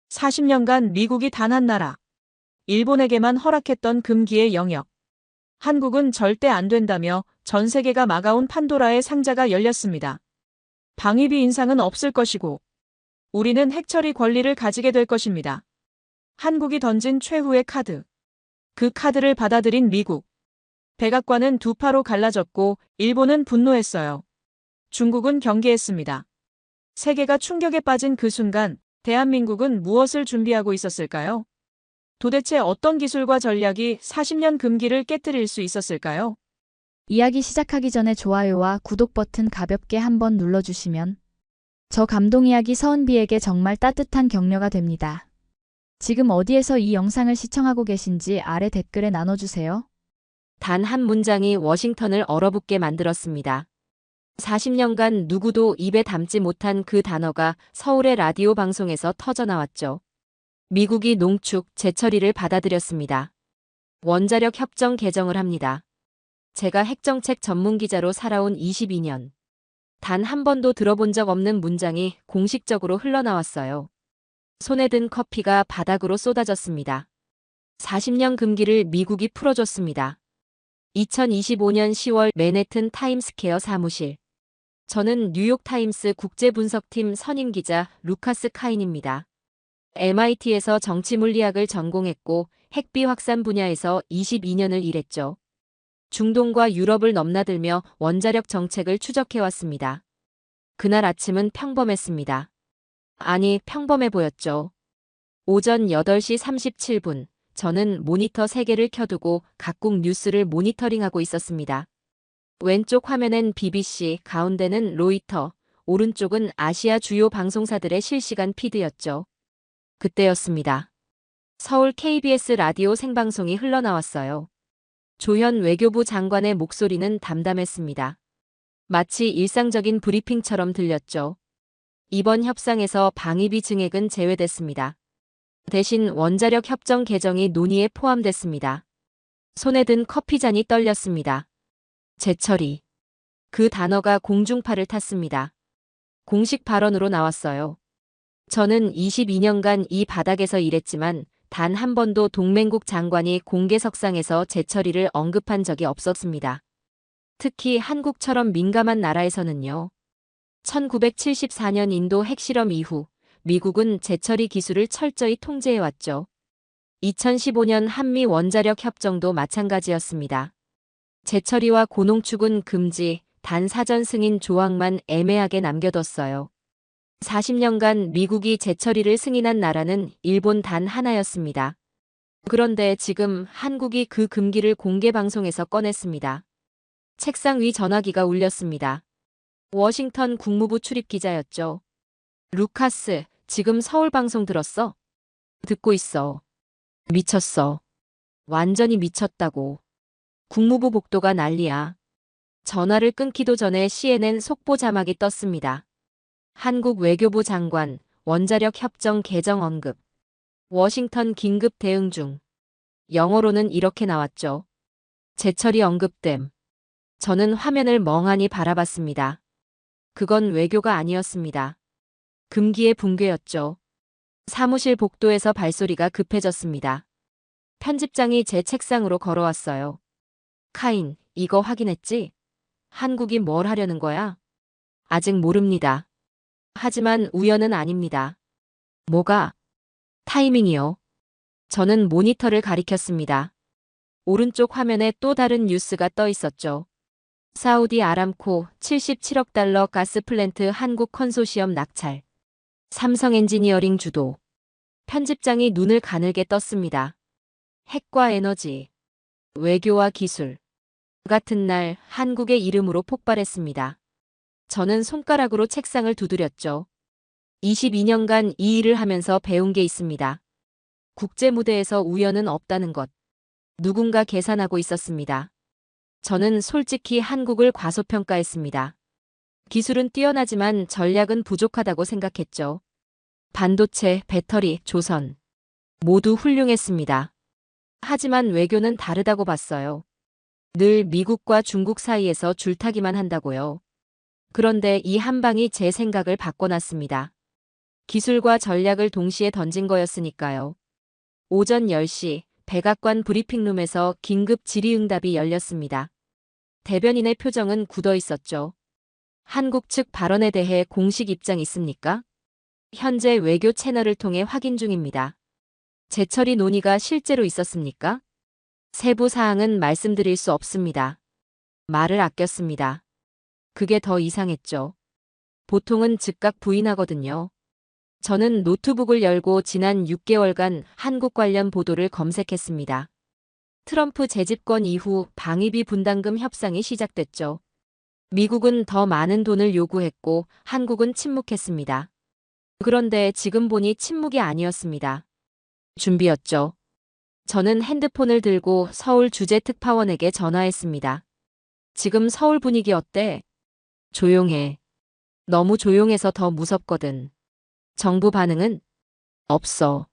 40년간 미국이 단 한 나라, 일본에게만 허락했던 금기의 영역. 한국은 절대 안 된다며 전 세계가 막아온 판도라의 상자가 열렸습니다. 방위비 인상은 없을 것이고, 우리는 핵처리 권리를 가지게 될 것입니다. 한국이 던진 최후의 카드. 그 카드를 받아들인 미국. 백악관은 두 파로 갈라졌고, 일본은 분노했어요. 중국은 경계했습니다. 세계가 충격에 빠진 그 순간, 대한민국은 무엇을 준비하고 있었을까요? 도대체 어떤 기술과 전략이 40년 금기를 깨뜨릴 수 있었을까요? 이야기 시작하기 전에 좋아요와 구독 버튼 가볍게 한번 눌러주시면 저 감동 이야기 서은비에게 정말 따뜻한 격려가 됩니다. 지금 어디에서 이 영상을 시청하고 계신지 아래 댓글에 나눠주세요. 단 한 문장이 워싱턴을 얼어붙게 만들었습니다. 40년간 누구도 입에 담지 못한 그 단어가 서울의 라디오 방송에서 터져나왔죠. 미국이 농축, 재처리를 받아들였습니다. 원자력 협정 개정을 합니다. 제가 핵정책 전문기자로 살아온 22년. 단 한 번도 들어본 적 없는 문장이 공식적으로 흘러나왔어요. 손에 든 커피가 바닥으로 쏟아졌습니다. 40년 금기를 미국이 풀어줬습니다. 2025년 10월 맨해튼 타임스퀘어 사무실. 저는 뉴욕타임스 국제분석팀 선임기자 루카스 카인입니다. MIT에서 정치물리학을 전공했고 핵비 확산 분야에서 22년을 일했죠. 중동과 유럽을 넘나들며 원자력 정책을 추적해왔습니다. 그날 아침은 평범했습니다. 아니, 평범해 보였죠. 오전 8시 37분, 저는 모니터 3개를 켜두고 각국 뉴스를 모니터링하고 있었습니다. 왼쪽 화면엔 BBC, 가운데는 로이터, 오른쪽은 아시아 주요 방송사들의 실시간 피드였죠. 그때였습니다. 서울 KBS 라디오 생방송이 흘러나왔어요. 조현 외교부 장관의 목소리는 담담했습니다. 마치 일상적인 브리핑처럼 들렸죠. 이번 협상에서 방위비 증액은 제외됐습니다. 대신 원자력 협정 개정이 논의에 포함됐습니다. 손에 든 커피잔이 떨렸습니다. 재처리. 그 단어가 공중파를 탔습니다. 공식 발언으로 나왔어요. 저는 22년간 이 바닥에서 일했지만 단 한 번도 동맹국 장관이 공개석상에서 재처리를 언급한 적이 없었습니다. 특히 한국처럼 민감한 나라에서는요. 1974년 인도 핵실험 이후 미국은 재처리 기술을 철저히 통제해왔죠. 2015년 한미 원자력 협정도 마찬가지였습니다. 재처리와 고농축은 금지, 단 사전 승인 조항만 애매하게 남겨뒀어요. 40년간 미국이 재처리를 승인한 나라는 일본 단 하나였습니다. 그런데 지금 한국이 그 금기를 공개 방송에서 꺼냈습니다. 책상 위 전화기가 울렸습니다. 워싱턴 국무부 출입 기자였죠. 루카스, 지금 서울 방송 들었어? 듣고 있어. 미쳤어. 완전히 미쳤다고. 국무부 복도가 난리야. 전화를 끊기도 전에 CNN 속보 자막이 떴습니다. 한국 외교부 장관, 원자력 협정 개정 언급. 워싱턴 긴급 대응 중. 영어로는 이렇게 나왔죠. 재처리 언급됨. 저는 화면을 멍하니 바라봤습니다. 그건 외교가 아니었습니다. 금기의 붕괴였죠. 사무실 복도에서 발소리가 급해졌습니다. 편집장이 제 책상으로 걸어왔어요. 카인, 이거 확인했지? 한국이 뭘 하려는 거야? 아직 모릅니다. 하지만 우연은 아닙니다. 뭐가? 타이밍이요. 저는 모니터를 가리켰습니다. 오른쪽 화면에 또 다른 뉴스가 떠 있었죠. 사우디 아람코 77억 달러 가스 플랜트 한국 컨소시엄 낙찰. 삼성 엔지니어링 주도. 편집장이 눈을 가늘게 떴습니다. 핵과 에너지, 외교와 기술. 같은 날 한국의 이름으로 폭발했습니다. 저는 손가락으로 책상을 두드렸죠. 22년간 이 일을 하면서 배운 게 있습니다. 국제 무대에서 우연은 없다는 것. 누군가 계산하고 있었습니다. 저는 솔직히 한국을 과소평가했습니다. 기술은 뛰어나지만 전략은 부족하다고 생각했죠. 반도체, 배터리, 조선. 모두 훌륭했습니다. 하지만 외교는 다르다고 봤어요. 늘 미국과 중국 사이에서 줄타기만 한다고요. 그런데 이 한 방이 제 생각을 바꿔놨습니다. 기술과 전략을 동시에 던진 거였으니까요. 오전 10시 백악관 브리핑룸에서 긴급 질의응답이 열렸습니다. 대변인의 표정은 굳어 있었죠. 한국 측 발언에 대해 공식 입장 있습니까? 현재 외교 채널을 통해 확인 중입니다. 재처리 논의가 실제로 있었습니까? 세부 사항은 말씀드릴 수 없습니다. 말을 아꼈습니다. 그게 더 이상했죠. 보통은 즉각 부인하거든요. 저는 노트북을 열고 지난 6개월간 한국 관련 보도를 검색했습니다. 트럼프 재집권 이후 방위비 분담금 협상이 시작됐죠. 미국은 더 많은 돈을 요구했고 한국은 침묵했습니다. 그런데 지금 보니 침묵이 아니었습니다. 준비였죠. 저는 핸드폰을 들고 서울 주재특파원에게 전화했습니다. 지금 서울 분위기 어때? 조용해. 너무 조용해서 더 무섭거든. 정부 반응은? 없어.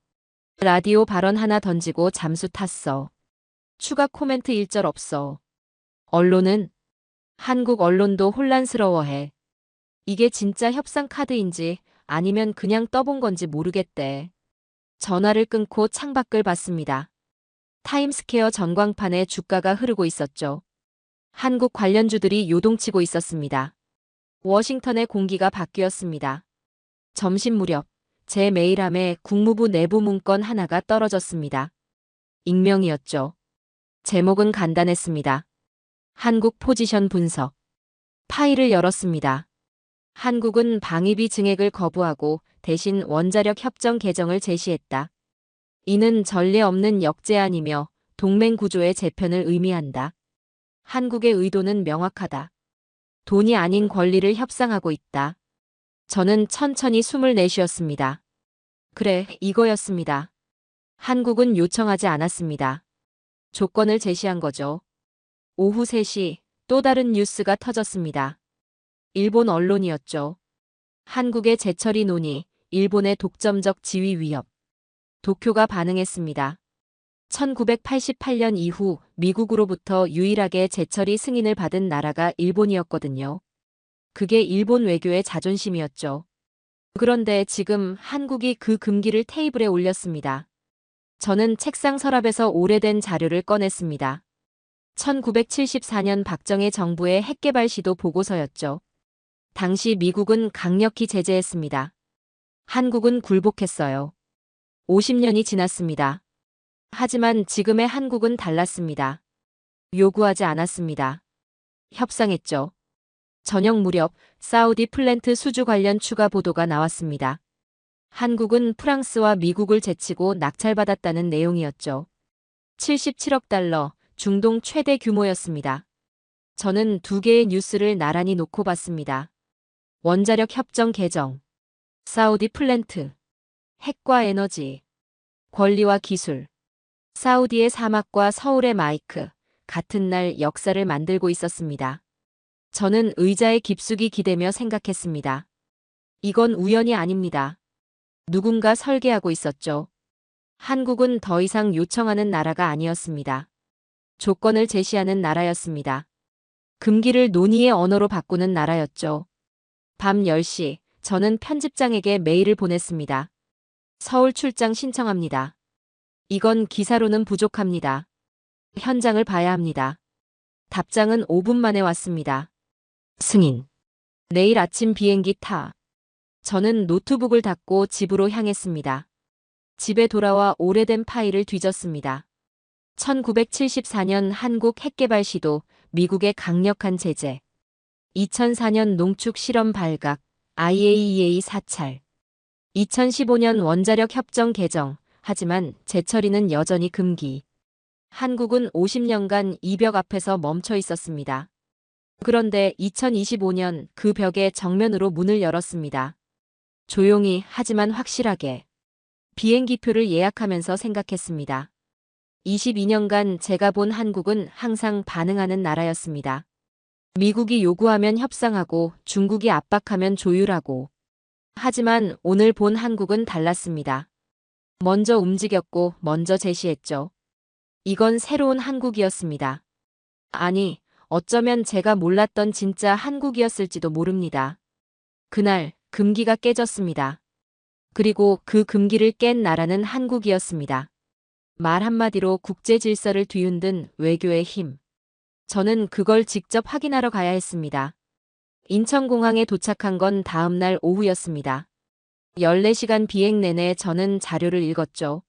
라디오 발언 하나 던지고 잠수 탔어. 추가 코멘트 일절 없어. 언론은? 한국 언론도 혼란스러워해. 이게 진짜 협상 카드인지 아니면 그냥 떠본 건지 모르겠대. 전화를 끊고 창밖을 봤습니다. 타임스퀘어 전광판에 주가가 흐르고 있었죠. 한국 관련주들이 요동치고 있었습니다. 워싱턴의 공기가 바뀌었습니다. 점심 무렵 제 메일함에 국무부 내부 문건 하나가 떨어졌습니다. 익명이었죠. 제목은 간단했습니다. 한국 포지션 분석. 파일을 열었습니다. 한국은 방위비 증액을 거부하고 대신 원자력 협정 개정을 제시했다. 이는 전례 없는 역제안이며 동맹 구조의 재편을 의미한다. 한국의 의도는 명확하다. 돈이 아닌 권리를 협상하고 있다. 저는 천천히 숨을 내쉬었습니다. 그래, 이거였습니다. 한국은 요청하지 않았습니다. 조건을 제시한 거죠. 오후 3시 또 다른 뉴스가 터졌습니다. 일본 언론이었죠. 한국의 재처리 논의, 일본의 독점적 지위 위협. 도쿄가 반응했습니다. 1988년 이후 미국으로부터 유일하게 재처리 승인을 받은 나라가 일본이었거든요. 그게 일본 외교의 자존심이었죠. 그런데 지금 한국이 그 금기를 테이블에 올렸습니다. 저는 책상 서랍에서 오래된 자료를 꺼냈습니다. 1974년 박정희 정부의 핵개발 시도 보고서였죠. 당시 미국은 강력히 제재했습니다. 한국은 굴복했어요. 50년이 지났습니다. 하지만 지금의 한국은 달랐습니다. 요구하지 않았습니다. 협상했죠. 저녁 무렵 사우디 플랜트 수주 관련 추가 보도가 나왔습니다. 한국은 프랑스와 미국을 제치고 낙찰받았다는 내용이었죠. 77억 달러, 중동 최대 규모였습니다. 저는 두 개의 뉴스를 나란히 놓고 봤습니다. 원자력 협정 개정, 사우디 플랜트, 핵과 에너지, 권리와 기술, 사우디의 사막과 서울의 마이크, 같은 날 역사를 만들고 있었습니다. 저는 의자에 깊숙이 기대며 생각했습니다. 이건 우연이 아닙니다. 누군가 설계하고 있었죠. 한국은 더 이상 요청하는 나라가 아니었습니다. 조건을 제시하는 나라였습니다. 금기를 논의의 언어로 바꾸는 나라였죠. 밤 10시, 저는 편집장에게 메일을 보냈습니다. 서울 출장 신청합니다. 이건 기사로는 부족합니다. 현장을 봐야 합니다. 답장은 5분 만에 왔습니다. 승인. 내일 아침 비행기 타. 저는 노트북을 닫고 집으로 향했습니다. 집에 돌아와 오래된 파일을 뒤졌습니다. 1974년 한국 핵개발 시도, 미국의 강력한 제재. 2004년 농축 실험 발각, IAEA 사찰. 2015년 원자력 협정 개정, 하지만 재처리는 여전히 금기. 한국은 50년간 이 벽 앞에서 멈춰 있었습니다. 그런데 2025년 그 벽에 정면으로 문을 열었습니다. 조용히 하지만 확실하게. 비행기표를 예약하면서 생각했습니다. 22년간 제가 본 한국은 항상 반응하는 나라였습니다. 미국이 요구하면 협상하고 중국이 압박하면 조율하고. 하지만 오늘 본 한국은 달랐습니다. 먼저 움직였고 먼저 제시했죠. 이건 새로운 한국이었습니다. 아니, 어쩌면 제가 몰랐던 진짜 한국이었을지도 모릅니다. 그날 금기가 깨졌습니다. 그리고 그 금기를 깬 나라는 한국이었습니다. 말 한마디로 국제 질서를 뒤흔든 외교의 힘. 저는 그걸 직접 확인하러 가야 했습니다. 인천공항에 도착한 건 다음 날 오후였습니다. 14시간 비행 내내 저는 자료를 읽었죠.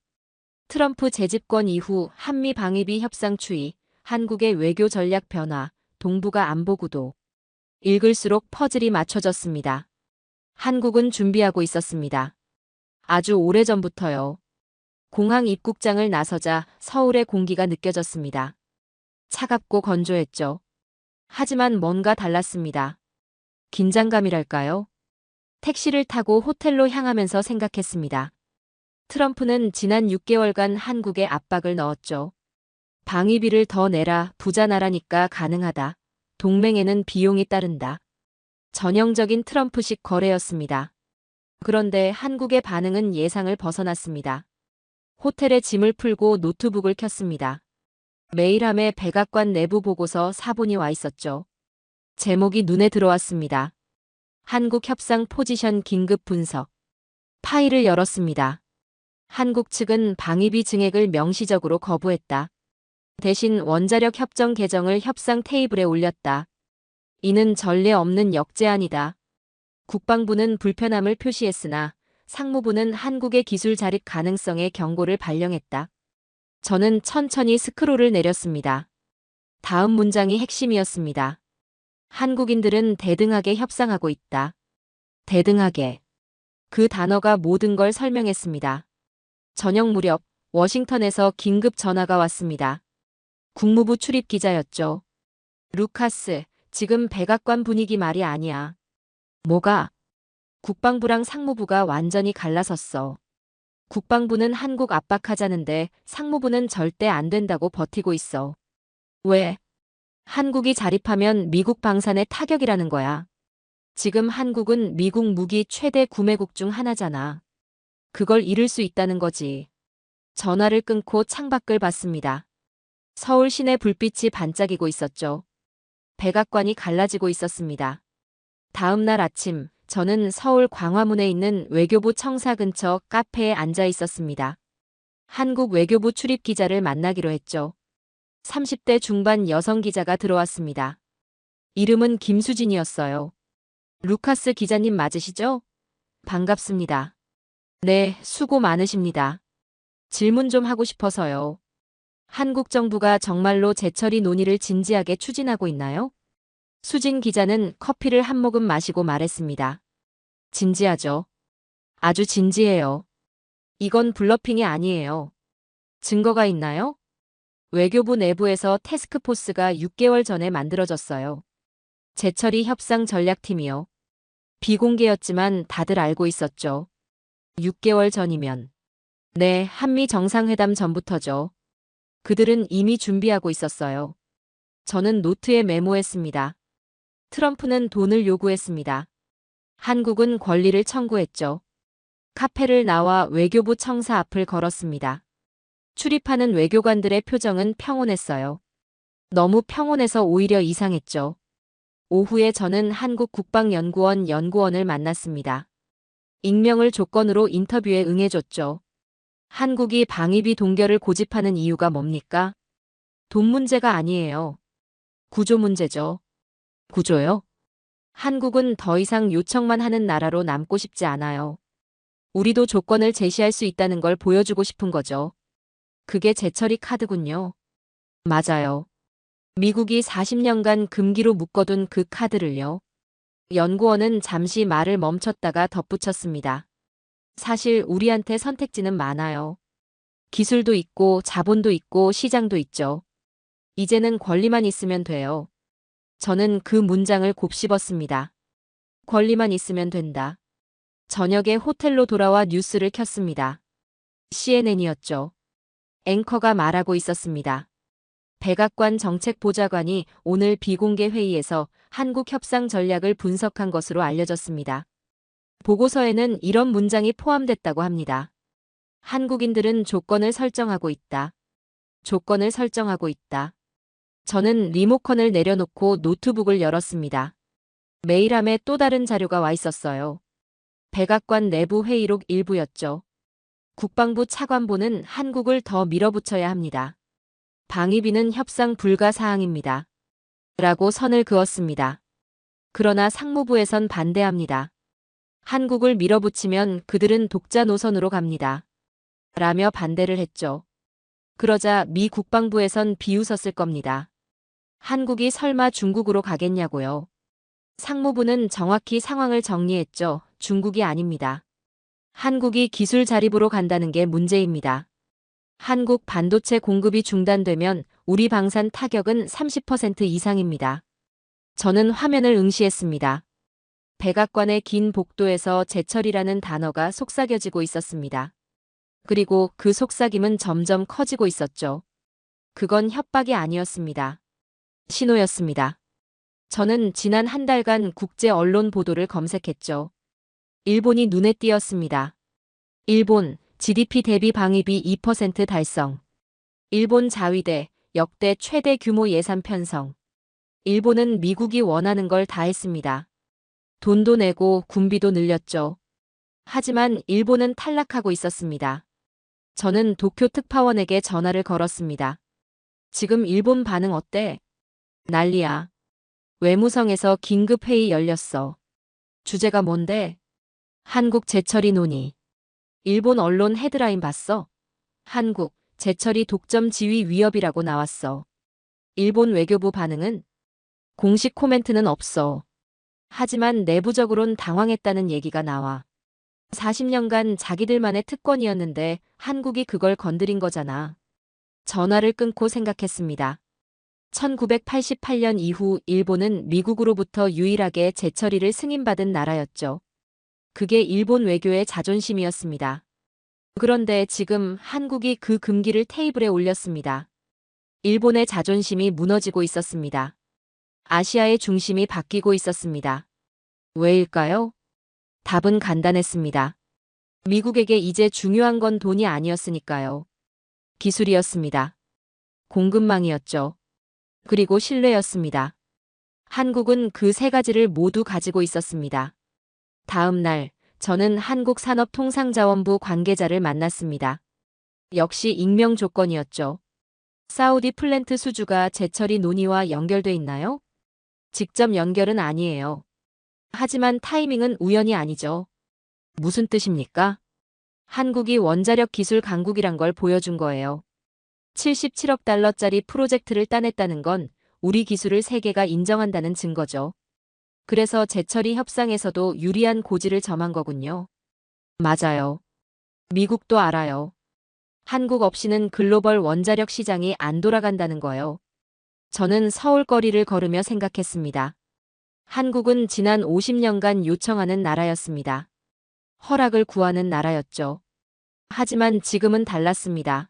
트럼프 재집권 이후 한미 방위비 협상 추이, 한국의 외교 전략 변화, 동북아 안보 구도. 읽을수록 퍼즐이 맞춰졌습니다. 한국은 준비하고 있었습니다. 아주 오래전부터요. 공항 입국장을 나서자 서울의 공기가 느껴졌습니다. 차갑고 건조했죠. 하지만 뭔가 달랐습니다. 긴장감이랄까요? 택시를 타고 호텔로 향하면서 생각했습니다. 트럼프는 지난 6개월간 한국에 압박을 넣었죠. 방위비를 더 내라, 부자 나라니까 가능하다. 동맹에는 비용이 따른다. 전형적인 트럼프식 거래였습니다. 그런데 한국의 반응은 예상을 벗어났습니다. 호텔에 짐을 풀고 노트북을 켰습니다. 메일함에 백악관 내부 보고서 사본이 와 있었죠. 제목이 눈에 들어왔습니다. 한국 협상 포지션 긴급 분석. 파일을 열었습니다. 한국 측은 방위비 증액을 명시적으로 거부했다. 대신 원자력 협정 개정을 협상 테이블에 올렸다. 이는 전례 없는 역제안이다. 국방부는 불편함을 표시했으나 상무부는 한국의 기술 자립 가능성에 경고를 발령했다. 저는 천천히 스크롤을 내렸습니다. 다음 문장이 핵심이었습니다. 한국인들은 대등하게 협상하고 있다. 대등하게. 그 단어가 모든 걸 설명했습니다. 저녁 무렵 워싱턴에서 긴급 전화가 왔습니다. 국무부 출입 기자였죠. 루카스, 지금 백악관 분위기 말이 아니야. 뭐가? 국방부랑 상무부가 완전히 갈라섰어. 국방부는 한국 압박하자는데 상무부는 절대 안 된다고 버티고 있어. 왜? 한국이 자립하면 미국 방산에 타격이라는 거야. 지금 한국은 미국 무기 최대 구매국 중 하나잖아. 그걸 잃을 수 있다는 거지. 전화를 끊고 창밖을 봤습니다. 서울 시내 불빛이 반짝이고 있었죠. 백악관이 갈라지고 있었습니다. 다음 날 아침, 저는 서울 광화문에 있는 외교부 청사 근처 카페에 앉아 있었습니다. 한국 외교부 출입 기자를 만나기로 했죠. 30대 중반 여성 기자가 들어왔습니다. 이름은 김수진이었어요. 루카스 기자님 맞으시죠? 반갑습니다. 네, 수고 많으십니다. 질문 좀 하고 싶어서요. 한국 정부가 정말로 재처리 논의를 진지하게 추진하고 있나요? 수진 기자는 커피를 한 모금 마시고 말했습니다. 진지하죠. 아주 진지해요. 이건 블러핑이 아니에요. 증거가 있나요? 외교부 내부에서 태스크포스가 6개월 전에 만들어졌어요. 재처리 협상 전략팀이요. 비공개였지만 다들 알고 있었죠. 6개월 전이면. 네, 한미 정상회담 전부터죠. 그들은 이미 준비하고 있었어요. 저는 노트에 메모했습니다. 트럼프는 돈을 요구했습니다. 한국은 권리를 청구했죠. 카페를 나와 외교부 청사 앞을 걸었습니다. 출입하는 외교관들의 표정은 평온했어요. 너무 평온해서 오히려 이상했죠. 오후에 저는 한국 국방연구원 연구원을 만났습니다. 익명을 조건으로 인터뷰에 응해줬죠. 한국이 방위비 동결을 고집하는 이유가 뭡니까? 돈 문제가 아니에요. 구조 문제죠. 구조요? 한국은 더 이상 요청만 하는 나라로 남고 싶지 않아요. 우리도 조건을 제시할 수 있다는 걸 보여주고 싶은 거죠. 그게 재처리 카드군요. 맞아요. 미국이 40년간 금기로 묶어둔 그 카드를요. 연구원은 잠시 말을 멈췄다가 덧붙였습니다. 사실 우리한테 선택지는 많아요. 기술도 있고 자본도 있고 시장도 있죠. 이제는 권리만 있으면 돼요. 저는 그 문장을 곱씹었습니다. 권리만 있으면 된다. 저녁에 호텔로 돌아와 뉴스를 켰습니다. CNN이었죠. 앵커가 말하고 있었습니다. 백악관 정책보좌관이 오늘 비공개 회의에서 한국 협상 전략을 분석한 것으로 알려졌습니다. 보고서에는 이런 문장이 포함됐다고 합니다. 한국인들은 조건을 설정하고 있다. 조건을 설정하고 있다. 저는 리모컨을 내려놓고 노트북을 열었습니다. 메일함에 또 다른 자료가 와 있었어요. 백악관 내부 회의록 일부였죠. 국방부 차관보는 한국을 더 밀어붙여야 합니다. 방위비는 협상 불가 사항입니다. 라고 선을 그었습니다. 그러나 상무부에선 반대합니다. 한국을 밀어붙이면 그들은 독자 노선으로 갑니다. 라며 반대를 했죠. 그러자 미 국방부에선 비웃었을 겁니다. 한국이 설마 중국으로 가겠냐고요. 상무부는 정확히 상황을 정리했죠. 중국이 아닙니다. 한국이 기술 자립으로 간다는 게 문제입니다. 한국 반도체 공급이 중단되면 우리 방산 타격은 30% 이상입니다. 저는 화면을 응시했습니다. 백악관의 긴 복도에서 제철이라는 단어가 속삭여지고 있었습니다. 그리고 그 속삭임은 점점 커지고 있었죠. 그건 협박이 아니었습니다. 신호였습니다. 저는 지난 한 달간 국제 언론 보도를 검색했죠. 일본이 눈에 띄었습니다. 일본 GDP 대비 방위비 2% 달성. 일본 자위대 역대 최대 규모 예산 편성. 일본은 미국이 원하는 걸 다 했습니다. 돈도 내고 군비도 늘렸죠. 하지만 일본은 탈락하고 있었습니다. 저는 도쿄 특파원에게 전화를 걸었습니다. 지금 일본 반응 어때? 난리야. 외무성에서 긴급회의 열렸어. 주제가 뭔데? 한국 재처리 논의. 일본 언론 헤드라인 봤어? 한국 재처리 독점 지위 위협이라고 나왔어. 일본 외교부 반응은? 공식 코멘트는 없어. 하지만 내부적으론 당황했다는 얘기가 나와. 40년간 자기들만의 특권이었는데 한국이 그걸 건드린 거잖아. 전화를 끊고 생각했습니다. 1988년 이후 일본은 미국으로부터 유일하게 재처리를 승인받은 나라였죠. 그게 일본 외교의 자존심이었습니다. 그런데 지금 한국이 그 금기를 테이블에 올렸습니다. 일본의 자존심이 무너지고 있었습니다. 아시아의 중심이 바뀌고 있었습니다. 왜일까요? 답은 간단했습니다. 미국에게 이제 중요한 건 돈이 아니었으니까요. 기술이었습니다. 공급망이었죠. 그리고 신뢰였습니다. 한국은 그 세 가지를 모두 가지고 있었습니다. 다음 날, 저는 한국산업통상자원부 관계자를 만났습니다. 역시 익명 조건이었죠. 사우디 플랜트 수주가 재처리 논의와 연결돼 있나요? 직접 연결은 아니에요. 하지만 타이밍은 우연이 아니죠. 무슨 뜻입니까? 한국이 원자력 기술 강국이란 걸 보여준 거예요. 77억 달러짜리 프로젝트를 따냈다는 건 우리 기술을 세계가 인정한다는 증거죠. 그래서 재처리 협상에서도 유리한 고지를 점한 거군요. 맞아요. 미국도 알아요. 한국 없이는 글로벌 원자력 시장이 안 돌아간다는 거요. 저는 서울 거리를 걸으며 생각했습니다. 한국은 지난 50년간 요청하는 나라였습니다. 허락을 구하는 나라였죠. 하지만 지금은 달랐습니다.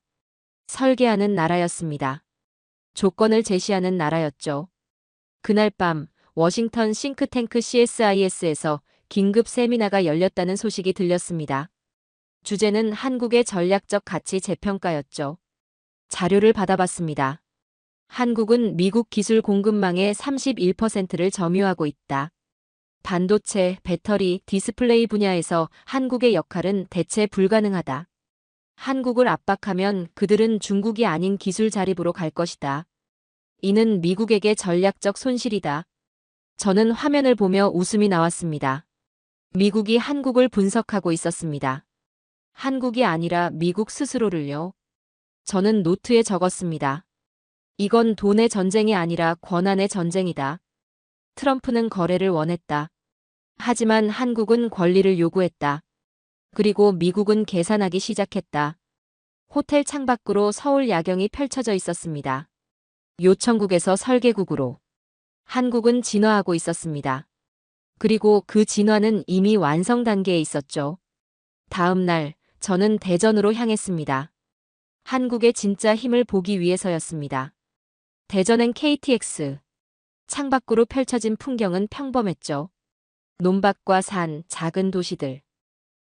설계하는 나라였습니다. 조건을 제시하는 나라였죠. 그날 밤 워싱턴 싱크탱크 CSIS에서 긴급 세미나가 열렸다는 소식이 들렸습니다. 주제는 한국의 전략적 가치 재평가였죠. 자료를 받아봤습니다. 한국은 미국 기술 공급망의 31%를 점유하고 있다. 반도체, 배터리, 디스플레이 분야에서 한국의 역할은 대체 불가능하다. 한국을 압박하면 그들은 중국이 아닌 기술 자립으로 갈 것이다. 이는 미국에게 전략적 손실이다. 저는 화면을 보며 웃음이 나왔습니다. 미국이 한국을 분석하고 있었습니다. 한국이 아니라 미국 스스로를요. 저는 노트에 적었습니다. 이건 돈의 전쟁이 아니라 권한의 전쟁이다. 트럼프는 거래를 원했다. 하지만 한국은 권리를 요구했다. 그리고 미국은 계산하기 시작했다. 호텔 창밖으로 서울 야경이 펼쳐져 있었습니다. 요청국에서 설계국으로. 한국은 진화하고 있었습니다. 그리고 그 진화는 이미 완성 단계에 있었죠. 다음 날, 저는 대전으로 향했습니다. 한국의 진짜 힘을 보기 위해서였습니다. 대전엔 KTX. 창밖으로 펼쳐진 풍경은 평범했죠. 논밭과 산, 작은 도시들.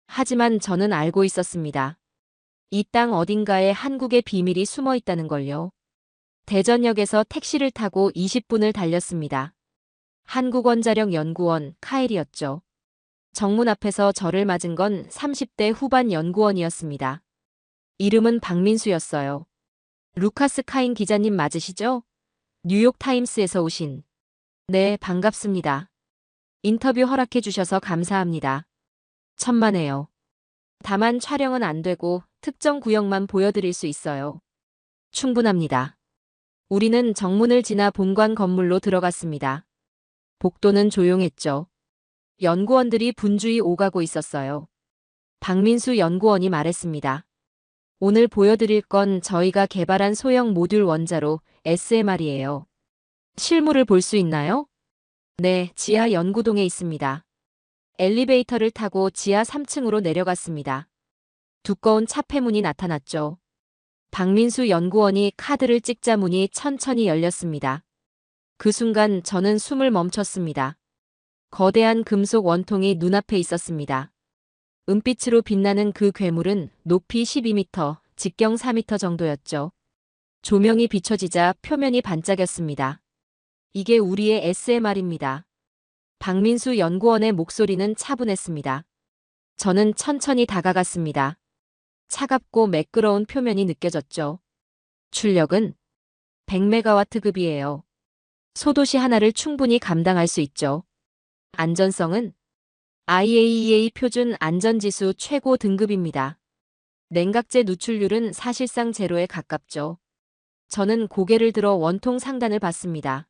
하지만 저는 알고 있었습니다. 이 땅 어딘가에 한국의 비밀이 숨어 있다는 걸요. 대전역에서 택시를 타고 20분을 달렸습니다. 한국원자력연구원 카엘이었죠. 정문 앞에서 저를 맞은 건 30대 후반 연구원이었습니다. 이름은 박민수였어요. 루카스 카인 기자님 맞으시죠? 뉴욕타임스에서 오신. 네, 반갑습니다. 인터뷰 허락해 주셔서 감사합니다. 천만에요. 다만 촬영은 안 되고 특정 구역만 보여드릴 수 있어요. 충분합니다. 우리는 정문을 지나 본관 건물로 들어갔습니다. 복도는 조용했죠. 연구원들이 분주히 오가고 있었어요. 박민수 연구원이 말했습니다. 오늘 보여드릴 건 저희가 개발한 소형 모듈 원자로 SMR이에요. 실물을 볼 수 있나요? 네, 지하 연구동에 있습니다. 엘리베이터를 타고 지하 3층으로 내려갔습니다. 두꺼운 차폐문이 나타났죠. 박민수 연구원이 카드를 찍자 문이 천천히 열렸습니다. 그 순간 저는 숨을 멈췄습니다. 거대한 금속 원통이 눈앞에 있었습니다. 은빛으로 빛나는 그 괴물은 높이 12m, 직경 4m 정도였죠. 조명이 비춰지자 표면이 반짝였습니다. 이게 우리의 SMR입니다. 박민수 연구원의 목소리는 차분했습니다. 저는 천천히 다가갔습니다. 차갑고 매끄러운 표면이 느껴졌죠. 출력은 100메가와트급이에요. 소도시 하나를 충분히 감당할 수 있죠. 안전성은 IAEA 표준 안전지수 최고 등급입니다. 냉각제 누출률은 사실상 제로에 가깝죠. 저는 고개를 들어 원통 상단을 봤습니다.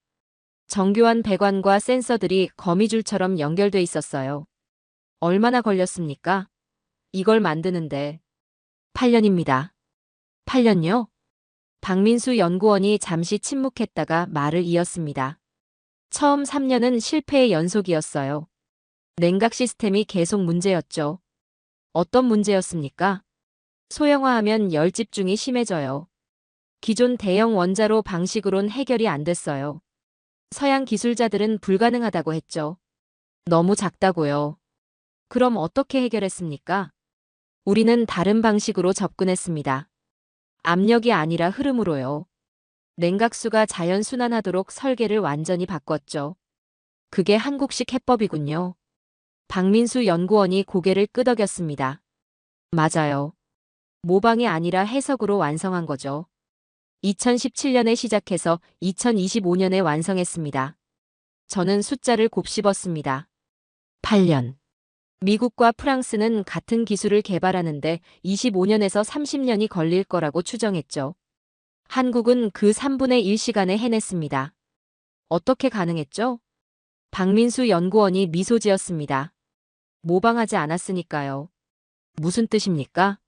정교한 배관과 센서들이 거미줄처럼 연결돼 있었어요. 얼마나 걸렸습니까? 이걸 만드는데. 8년입니다. 8년요? 박민수 연구원이 잠시 침묵했다가 말을 이었습니다. 처음 3년은 실패의 연속이었어요. 냉각 시스템이 계속 문제였죠. 어떤 문제였습니까? 소형화하면 열 집중이 심해져요. 기존 대형 원자로 방식으론 해결이 안 됐어요. 서양 기술자들은 불가능하다고 했죠. 너무 작다고요. 그럼 어떻게 해결했습니까? 우리는 다른 방식으로 접근했습니다. 압력이 아니라 흐름으로요. 냉각수가 자연 순환하도록 설계를 완전히 바꿨죠. 그게 한국식 해법이군요. 박민수 연구원이 고개를 끄덕였습니다. 맞아요. 모방이 아니라 해석으로 완성한 거죠. 2017년에 시작해서 2025년에 완성했습니다. 저는 숫자를 곱씹었습니다. 8년. 미국과 프랑스는 같은 기술을 개발하는데 25년에서 30년이 걸릴 거라고 추정했죠. 한국은 그 3분의 1 시간에 해냈습니다. 어떻게 가능했죠? 박민수 연구원이 미소 지었습니다. 모방하지 않았으니까요. 무슨 뜻입니까?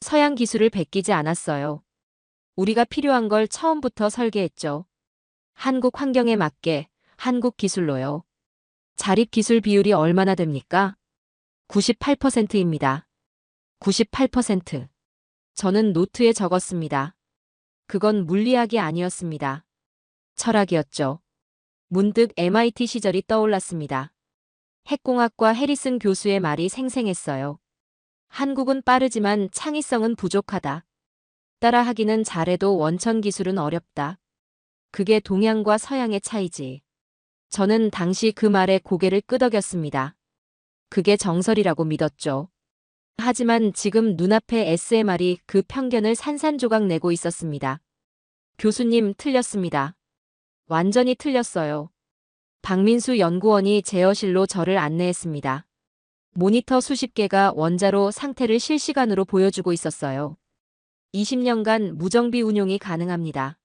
서양 기술을 베끼지 않았어요. 우리가 필요한 걸 처음부터 설계했죠. 한국 환경에 맞게, 한국 기술로요. 자립 기술 비율이 얼마나 됩니까? 98%입니다. 98%. 저는 노트에 적었습니다. 그건 물리학이 아니었습니다. 철학이었죠. 문득 MIT 시절이 떠올랐습니다. 핵공학과 해리슨 교수의 말이 생생했어요. 한국은 빠르지만 창의성은 부족하다. 따라하기는 잘해도 원천 기술은 어렵다. 그게 동양과 서양의 차이지. 저는 당시 그 말에 고개를 끄덕였습니다. 그게 정설이라고 믿었죠. 하지만 지금 눈앞에 SMR이 그 편견을 산산조각 내고 있었습니다. 교수님, 틀렸습니다. 완전히 틀렸어요. 박민수 연구원이 제어실로 저를 안내했습니다. 모니터 수십 개가 원자로 상태를 실시간으로 보여주고 있었어요. 20년간 무정비 운용이 가능합니다.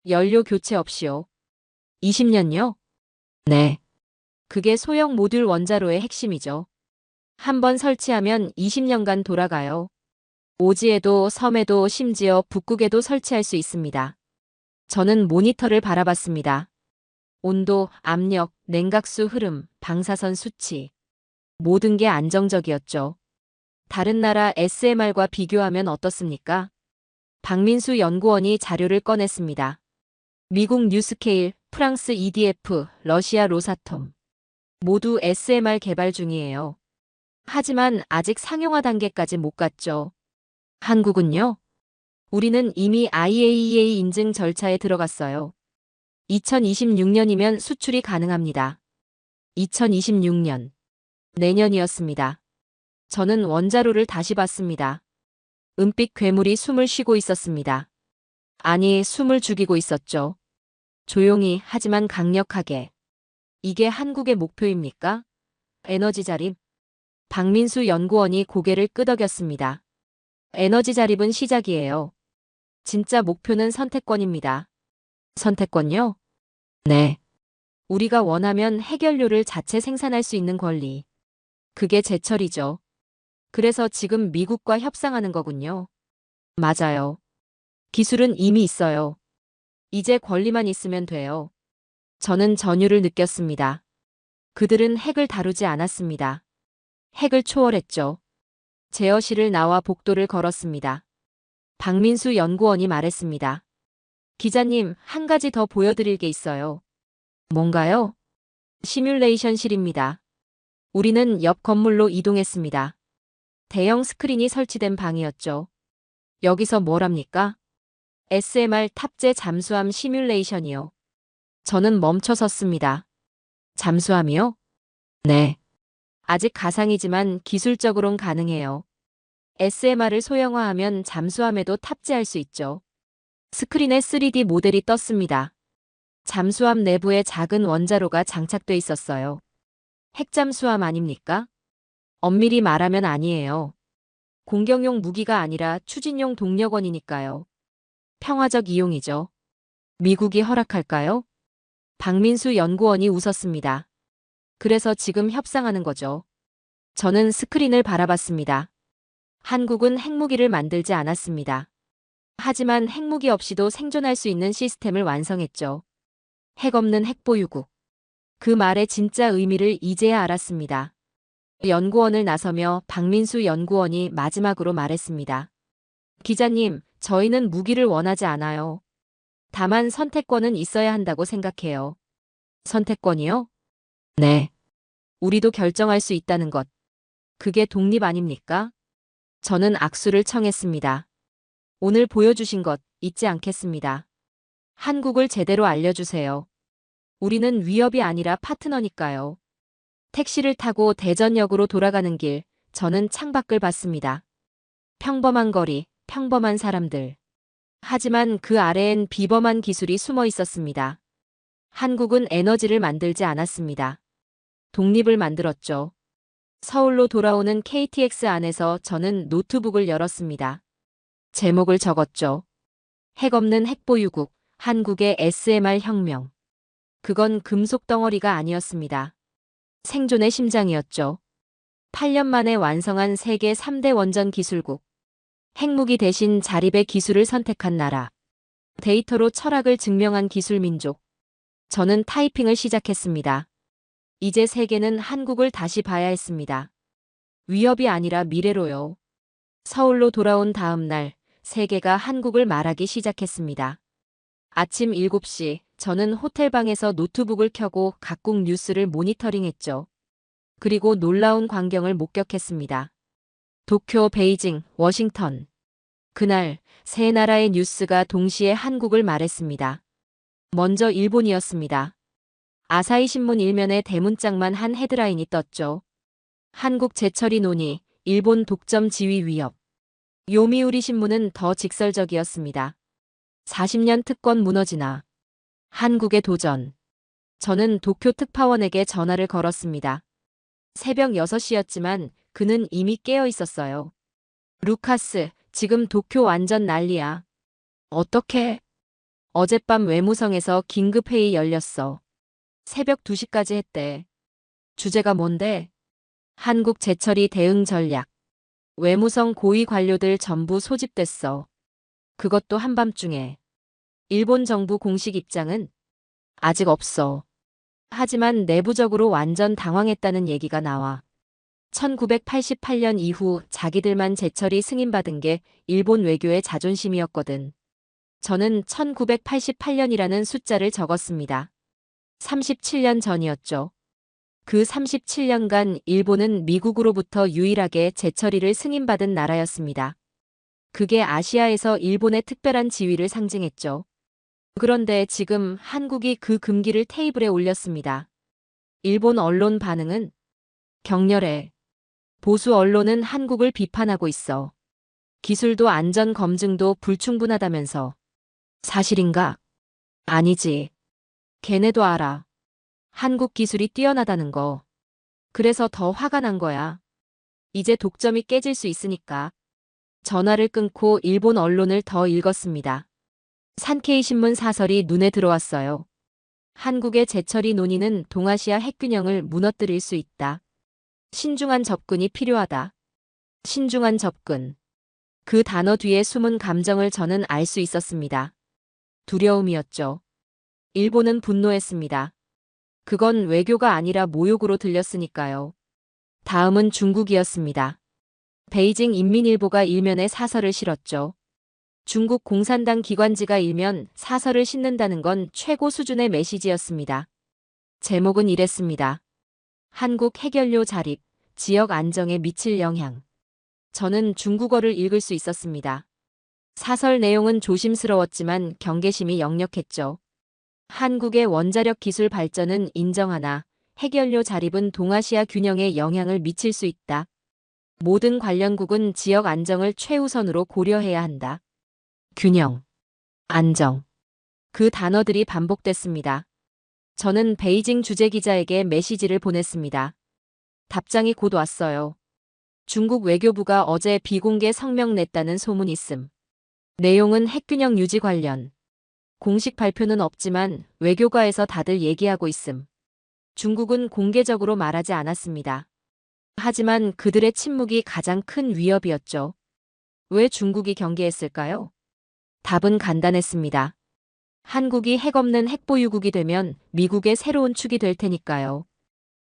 연료 교체 없이요. 20년요? 네. 그게 소형 모듈 원자로의 핵심이죠. 한번 설치하면 20년간 돌아가요. 오지에도 섬에도 심지어 북극에도 설치할 수 있습니다. 저는 모니터를 바라봤습니다. 온도, 압력, 냉각수 흐름, 방사선 수치. 모든 게 안정적이었죠. 다른 나라 SMR과 비교하면 어떻습니까? 박민수 연구원이 자료를 꺼냈습니다. 미국 뉴스케일, 프랑스 EDF, 러시아 로사톰. 모두 SMR 개발 중이에요. 하지만 아직 상용화 단계까지 못 갔죠. 한국은요? 우리는 이미 IAEA 인증 절차에 들어갔어요. 2026년이면 수출이 가능합니다. 2026년. 내년이었습니다. 저는 원자로를 다시 봤습니다. 은빛 괴물이 숨을 쉬고 있었습니다. 아니, 숨을 죽이고 있었죠. 조용히 하지만 강력하게. 이게 한국의 목표입니까? 에너지 자립. 박민수 연구원이 고개를 끄덕였습니다. 에너지 자립은 시작이에요. 진짜 목표는 선택권입니다. 선택권요? 네. 우리가 원하면 해결료를 자체 생산할 수 있는 권리. 그게 제철이죠. 그래서 지금 미국과 협상하는 거군요. 맞아요. 기술은 이미 있어요. 이제 권리만 있으면 돼요. 저는 전율을 느꼈습니다. 그들은 핵을 다루지 않았습니다. 핵을 초월했죠. 제어실을 나와 복도를 걸었습니다. 박민수 연구원이 말했습니다. 기자님, 한 가지 더 보여드릴 게 있어요. 뭔가요? 시뮬레이션실입니다. 우리는 옆 건물로 이동했습니다. 대형 스크린이 설치된 방이었죠. 여기서 뭘 합니까? SMR 탑재 잠수함 시뮬레이션이요. 저는 멈춰 섰습니다. 잠수함이요? 네. 아직 가상이지만 기술적으론 가능해요. SMR을 소형화하면 잠수함에도 탑재할 수 있죠. 스크린에 3D 모델이 떴습니다. 잠수함 내부에 작은 원자로가 장착돼 있었어요. 핵잠수함 아닙니까? 엄밀히 말하면 아니에요. 공격용 무기가 아니라 추진용 동력원이니까요. 평화적 이용이죠. 미국이 허락할까요? 박민수 연구원이 웃었습니다. 그래서 지금 협상하는 거죠. 저는 스크린을 바라봤습니다. 한국은 핵무기를 만들지 않았습니다. 하지만 핵무기 없이도 생존할 수 있는 시스템을 완성했죠. 핵 없는 핵보유국. 그 말의 진짜 의미를 이제야 알았습니다. 연구원을 나서며 박민수 연구원이 마지막으로 말했습니다. 기자님, 저희는 무기를 원하지 않아요. 다만 선택권은 있어야 한다고 생각해요. 선택권이요? 네. 우리도 결정할 수 있다는 것. 그게 독립 아닙니까? 저는 악수를 청했습니다. 오늘 보여주신 것 잊지 않겠습니다. 한국을 제대로 알려주세요. 우리는 위협이 아니라 파트너니까요. 택시를 타고 대전역으로 돌아가는 길, 저는 창밖을 봤습니다. 평범한 거리, 평범한 사람들. 하지만 그 아래엔 비범한 기술이 숨어 있었습니다. 한국은 에너지를 만들지 않았습니다. 독립을 만들었죠. 서울로 돌아오는 KTX 안에서 저는 노트북을 열었습니다. 제목을 적었죠. 핵 없는 핵보유국, 한국의 SMR 혁명. 그건 금속 덩어리가 아니었습니다. 생존의 심장이었죠. 8년 만에 완성한 세계 3대 원전 기술국. 핵무기 대신 자립의 기술을 선택한 나라. 데이터로 철학을 증명한 기술민족. 저는 타이핑을 시작했습니다. 이제 세계는 한국을 다시 봐야 했습니다. 위협이 아니라 미래로요. 서울로 돌아온 다음 날, 세계가 한국을 말하기 시작했습니다. 아침 7시, 저는 호텔방에서 노트북을 켜고 각국 뉴스를 모니터링했죠. 그리고 놀라운 광경을 목격했습니다. 도쿄, 베이징, 워싱턴. 그날 세 나라의 뉴스가 동시에 한국을 말했습니다. 먼저 일본이었습니다. 아사히 신문 일면에 대문짝만 한 헤드라인이 떴죠. 한국 재처리 논의, 일본 독점 지위 위협. 요미우리 신문은 더 직설적이었습니다. 40년 특권 무너지나. 한국의 도전. 저는 도쿄 특파원에게 전화를 걸었습니다. 새벽 6시였지만 그는 이미 깨어 있었어요. 루카스, 지금 도쿄 완전 난리야. 어떻게? 어젯밤 외무성에서 긴급회의 열렸어. 새벽 2시까지 했대. 주제가 뭔데? 한국 재처리 대응 전략. 외무성 고위 관료들 전부 소집됐어. 그것도 한밤중에. 일본 정부 공식 입장은 아직 없어. 하지만 내부적으로 완전 당황했다는 얘기가 나와. 1988년 이후 자기들만 재처리 승인받은 게 일본 외교의 자존심이었거든. 저는 1988년이라는 숫자를 적었습니다. 37년 전이었죠. 그 37년간 일본은 미국으로부터 유일하게 재처리를 승인받은 나라였습니다. 그게 아시아에서 일본의 특별한 지위를 상징했죠. 그런데 지금 한국이 그 금기를 테이블에 올렸습니다. 일본 언론 반응은 격렬해. 보수 언론은 한국을 비판하고 있어. 기술도 안전 검증도 불충분하다면서. 사실인가? 아니지. 걔네도 알아. 한국 기술이 뛰어나다는 거. 그래서 더 화가 난 거야. 이제 독점이 깨질 수 있으니까. 전화를 끊고 일본 언론을 더 읽었습니다. 산케이 신문 사설이 눈에 들어왔어요. 한국의 재처리 논의는 동아시아 핵균형을 무너뜨릴 수 있다. 신중한 접근이 필요하다. 신중한 접근. 그 단어 뒤에 숨은 감정을 저는 알 수 있었습니다. 두려움이었죠. 일본은 분노했습니다. 그건 외교가 아니라 모욕으로 들렸으니까요. 다음은 중국이었습니다. 베이징 인민일보가 일면에 사설을 실었죠. 중국 공산당 기관지가 일면 사설을 싣는다는 건 최고 수준의 메시지였습니다. 제목은 이랬습니다. 한국 핵연료 자립, 지역 안정에 미칠 영향. 저는 중국어를 읽을 수 있었습니다. 사설 내용은 조심스러웠지만 경계심이 역력했죠. 한국의 원자력 기술 발전은 인정하나 핵연료 자립은 동아시아 균형에 영향을 미칠 수 있다. 모든 관련국은 지역 안정을 최우선으로 고려해야 한다. 균형, 안정. 그 단어들이 반복됐습니다. 저는 베이징 주재기자에게 메시지를 보냈습니다. 답장이 곧 왔어요. 중국 외교부가 어제 비공개 성명 냈다는 소문이 있음. 내용은 핵균형 유지 관련. 공식 발표는 없지만 외교가에서 다들 얘기하고 있음. 중국은 공개적으로 말하지 않았습니다. 하지만 그들의 침묵이 가장 큰 위협이었죠. 왜 중국이 경계했을까요? 답은 간단했습니다. 한국이 핵 없는 핵보유국이 되면 미국의 새로운 축이 될 테니까요.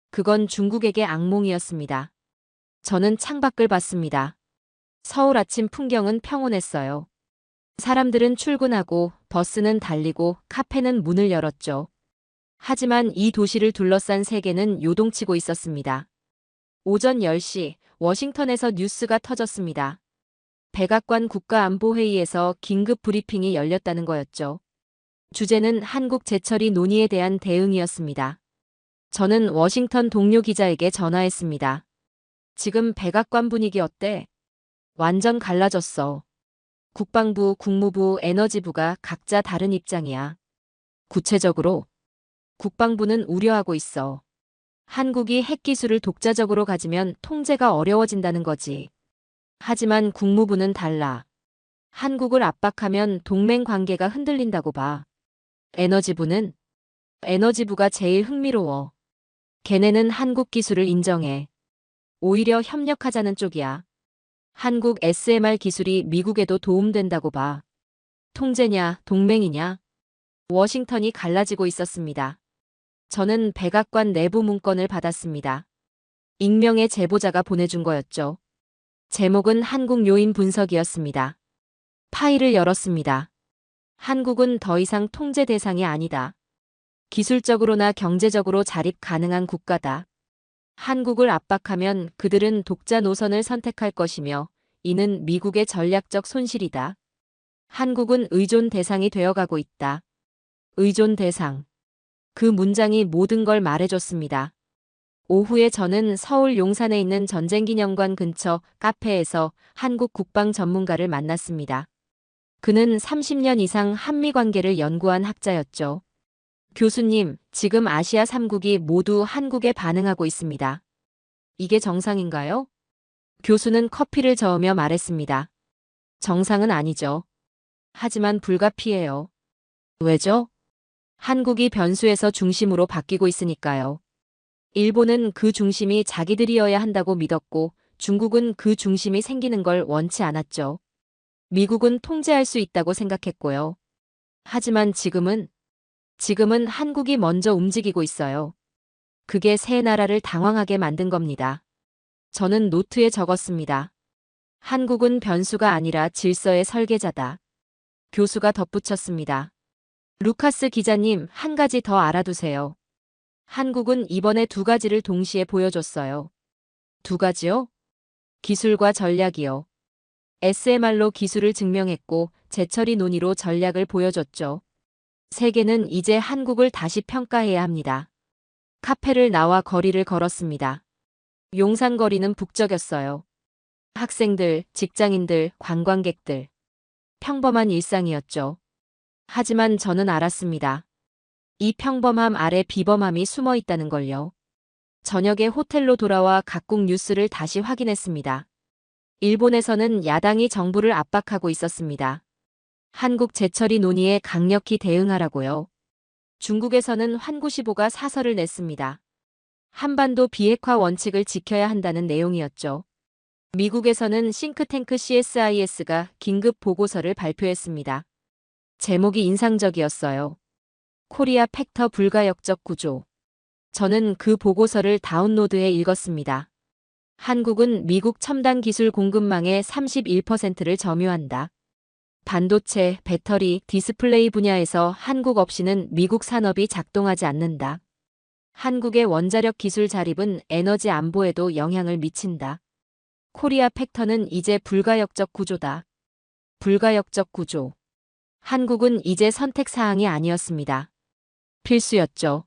그건 중국에게 악몽이었습니다. 저는 창밖을 봤습니다. 서울 아침 풍경은 평온했어요. 사람들은 출근하고 버스는 달리고 카페는 문을 열었죠. 하지만 이 도시를 둘러싼 세계는 요동치고 있었습니다. 오전 10시 워싱턴에서 뉴스가 터졌습니다. 백악관 국가안보회의에서 긴급 브리핑이 열렸다는 거였죠. 주제는 한국 재처리 논의에 대한 대응이었습니다. 저는 워싱턴 동료 기자에게 전화했습니다. 지금 백악관 분위기 어때? 완전 갈라졌어. 국방부, 국무부, 에너지부가 각자 다른 입장이야. 구체적으로 국방부는 우려하고 있어. 한국이 핵기술을 독자적으로 가지면 통제가 어려워진다는 거지. 하지만 국무부는 달라. 한국을 압박하면 동맹 관계가 흔들린다고 봐. 에너지부가 제일 흥미로워. 걔네는 한국 기술을 인정해. 오히려 협력하자는 쪽이야. 한국 SMR 기술이 미국에도 도움된다고 봐. 통제냐, 동맹이냐? 워싱턴이 갈라지고 있었습니다. 저는 백악관 내부 문건을 받았습니다. 익명의 제보자가 보내준 거였죠. 제목은 한국 요인 분석이었습니다. 파일을 열었습니다. 한국은 더 이상 통제 대상이 아니다. 기술적으로나 경제적으로 자립 가능한 국가다. 한국을 압박하면 그들은 독자 노선을 선택할 것이며 이는 미국의 전략적 손실이다. 한국은 의존 대상이 되어가고 있다. 의존 대상. 그 문장이 모든 걸 말해줬습니다. 오후에 저는 서울 용산에 있는 전쟁기념관 근처 카페에서 한국 국방 전문가를 만났습니다. 그는 30년 이상 한미 관계를 연구한 학자였죠. 교수님, 지금 아시아 3국이 모두 한국에 반응하고 있습니다. 이게 정상인가요? 교수는 커피를 저으며 말했습니다. 정상은 아니죠. 하지만 불가피해요. 왜죠? 한국이 변수에서 중심으로 바뀌고 있으니까요. 일본은 그 중심이 자기들이어야 한다고 믿었고 중국은 그 중심이 생기는 걸 원치 않았죠. 미국은 통제할 수 있다고 생각했고요. 하지만 지금은 한국이 먼저 움직이고 있어요. 그게 새 나라를 당황하게 만든 겁니다. 저는 노트에 적었습니다. 한국은 변수가 아니라 질서의 설계자다. 교수가 덧붙였습니다. 루카스 기자님, 한 가지 더 알아두세요. 한국은 이번에 두 가지를 동시에 보여줬어요. 두 가지요? 기술과 전략이요. SMR로 기술을 증명했고 재처리 논의로 전략을 보여줬죠. 세계는 이제 한국을 다시 평가해야 합니다. 카페를 나와 거리를 걸었습니다. 용산거리는 북적였어요. 학생들, 직장인들, 관광객들. 평범한 일상이었죠. 하지만 저는 알았습니다. 이 평범함 아래 비범함이 숨어 있다는 걸요. 저녁에 호텔로 돌아와 각국 뉴스를 다시 확인했습니다. 일본에서는 야당이 정부를 압박하고 있었습니다. 한국 재처리 논의에 강력히 대응하라고요. 중국에서는 환구시보가 사설을 냈습니다. 한반도 비핵화 원칙을 지켜야 한다는 내용이었죠. 미국에서는 싱크탱크 CSIS가 긴급 보고서를 발표했습니다. 제목이 인상적이었어요. 코리아 팩터 불가역적 구조. 저는 그 보고서를 다운로드해 읽었습니다. 한국은 미국 첨단 기술 공급망의 31%를 점유한다. 반도체, 배터리, 디스플레이 분야에서 한국 없이는 미국 산업이 작동하지 않는다. 한국의 원자력 기술 자립은 에너지 안보에도 영향을 미친다. 코리아 팩터는 이제 불가역적 구조다. 불가역적 구조. 한국은 이제 선택사항이 아니었습니다. 필수였죠.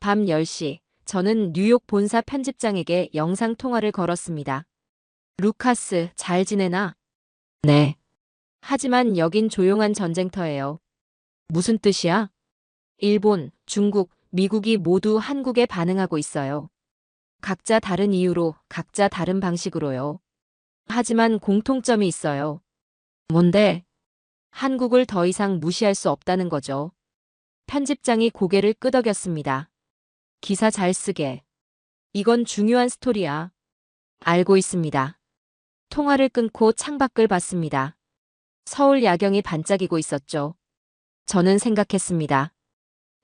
밤 10시, 저는 뉴욕 본사 편집장에게 영상통화를 걸었습니다. 루카스, 잘 지내나? 네. 하지만 여긴 조용한 전쟁터예요. 무슨 뜻이야? 일본, 중국, 미국이 모두 한국에 반응하고 있어요. 각자 다른 이유로, 각자 다른 방식으로요. 하지만 공통점이 있어요. 뭔데? 한국을 더 이상 무시할 수 없다는 거죠. 편집장이 고개를 끄덕였습니다. 기사 잘 쓰게. 이건 중요한 스토리야. 알고 있습니다. 통화를 끊고 창밖을 봤습니다. 서울 야경이 반짝이고 있었죠. 저는 생각했습니다.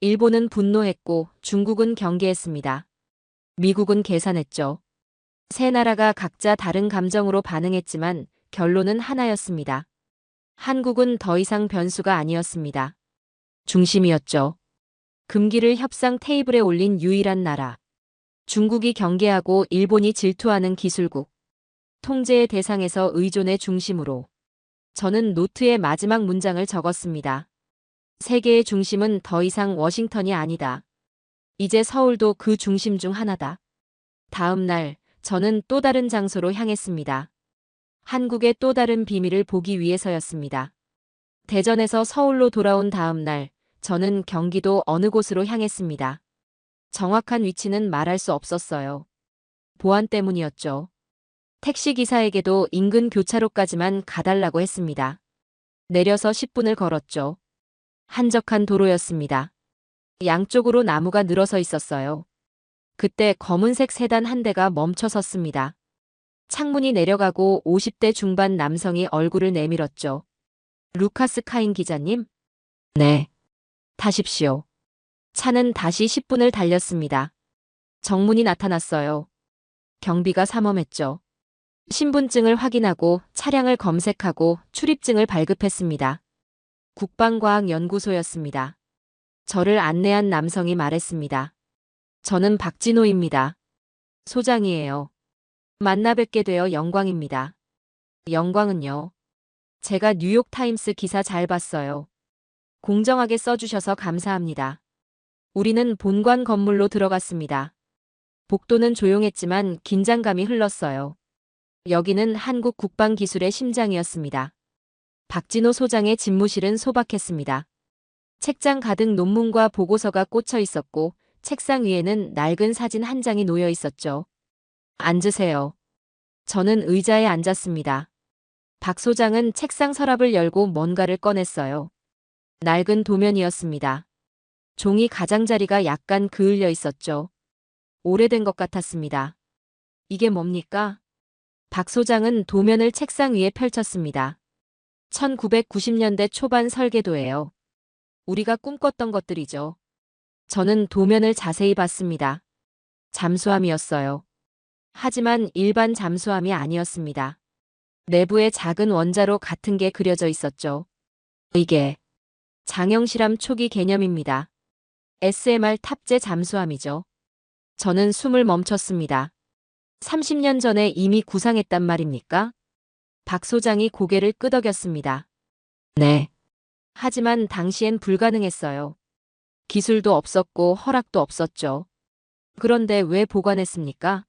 일본은 분노했고 중국은 경계했습니다. 미국은 계산했죠. 세 나라가 각자 다른 감정으로 반응했지만 결론은 하나였습니다. 한국은 더 이상 변수가 아니었습니다. 중심이었죠. 금기를 협상 테이블에 올린 유일한 나라. 중국이 경계하고 일본이 질투하는 기술국. 통제의 대상에서 의존의 중심으로. 저는 노트의 마지막 문장을 적었습니다. 세계의 중심은 더 이상 워싱턴이 아니다. 이제 서울도 그 중심 중 하나다. 다음 날, 저는 또 다른 장소로 향했습니다. 한국의 또 다른 비밀을 보기 위해서였습니다. 대전에서 서울로 돌아온 다음 날, 저는 경기도 어느 곳으로 향했습니다. 정확한 위치는 말할 수 없었어요. 보안 때문이었죠. 택시기사에게도 인근 교차로까지만 가달라고 했습니다. 내려서 10분을 걸었죠. 한적한 도로였습니다. 양쪽으로 나무가 늘어서 있었어요. 그때 검은색 세단 한 대가 멈춰 섰습니다. 창문이 내려가고 50대 중반 남성이 얼굴을 내밀었죠. 루카스 카인 기자님? 네. 타십시오. 차는 다시 10분을 달렸습니다. 정문이 나타났어요. 경비가 삼엄했죠. 신분증을 확인하고 차량을 검색하고 출입증을 발급했습니다. 국방과학연구소였습니다. 저를 안내한 남성이 말했습니다. 저는 박진호입니다. 소장이에요. 만나 뵙게 되어 영광입니다. 영광은요. 제가 뉴욕타임스 기사 잘 봤어요. 공정하게 써주셔서 감사합니다. 우리는 본관 건물로 들어갔습니다. 복도는 조용했지만 긴장감이 흘렀어요. 여기는 한국 국방기술의 심장이었습니다. 박진호 소장의 집무실은 소박했습니다. 책장 가득 논문과 보고서가 꽂혀 있었고 책상 위에는 낡은 사진 한 장이 놓여 있었죠. 앉으세요. 저는 의자에 앉았습니다. 박 소장은 책상 서랍을 열고 뭔가를 꺼냈어요. 낡은 도면이었습니다. 종이 가장자리가 약간 그을려 있었죠. 오래된 것 같았습니다. 이게 뭡니까? 박 소장은 도면을 책상 위에 펼쳤습니다. 1990년대 초반 설계도예요. 우리가 꿈꿨던 것들이죠. 저는 도면을 자세히 봤습니다. 잠수함이었어요. 하지만 일반 잠수함이 아니었습니다. 내부에 작은 원자로 같은 게 그려져 있었죠. 이게 장영실함 초기 개념입니다. SMR 탑재 잠수함이죠. 저는 숨을 멈췄습니다. 30년 전에 이미 구상했단 말입니까? 박 소장이 고개를 끄덕였습니다. 네. 하지만 당시엔 불가능했어요. 기술도 없었고 허락도 없었죠. 그런데 왜 보관했습니까?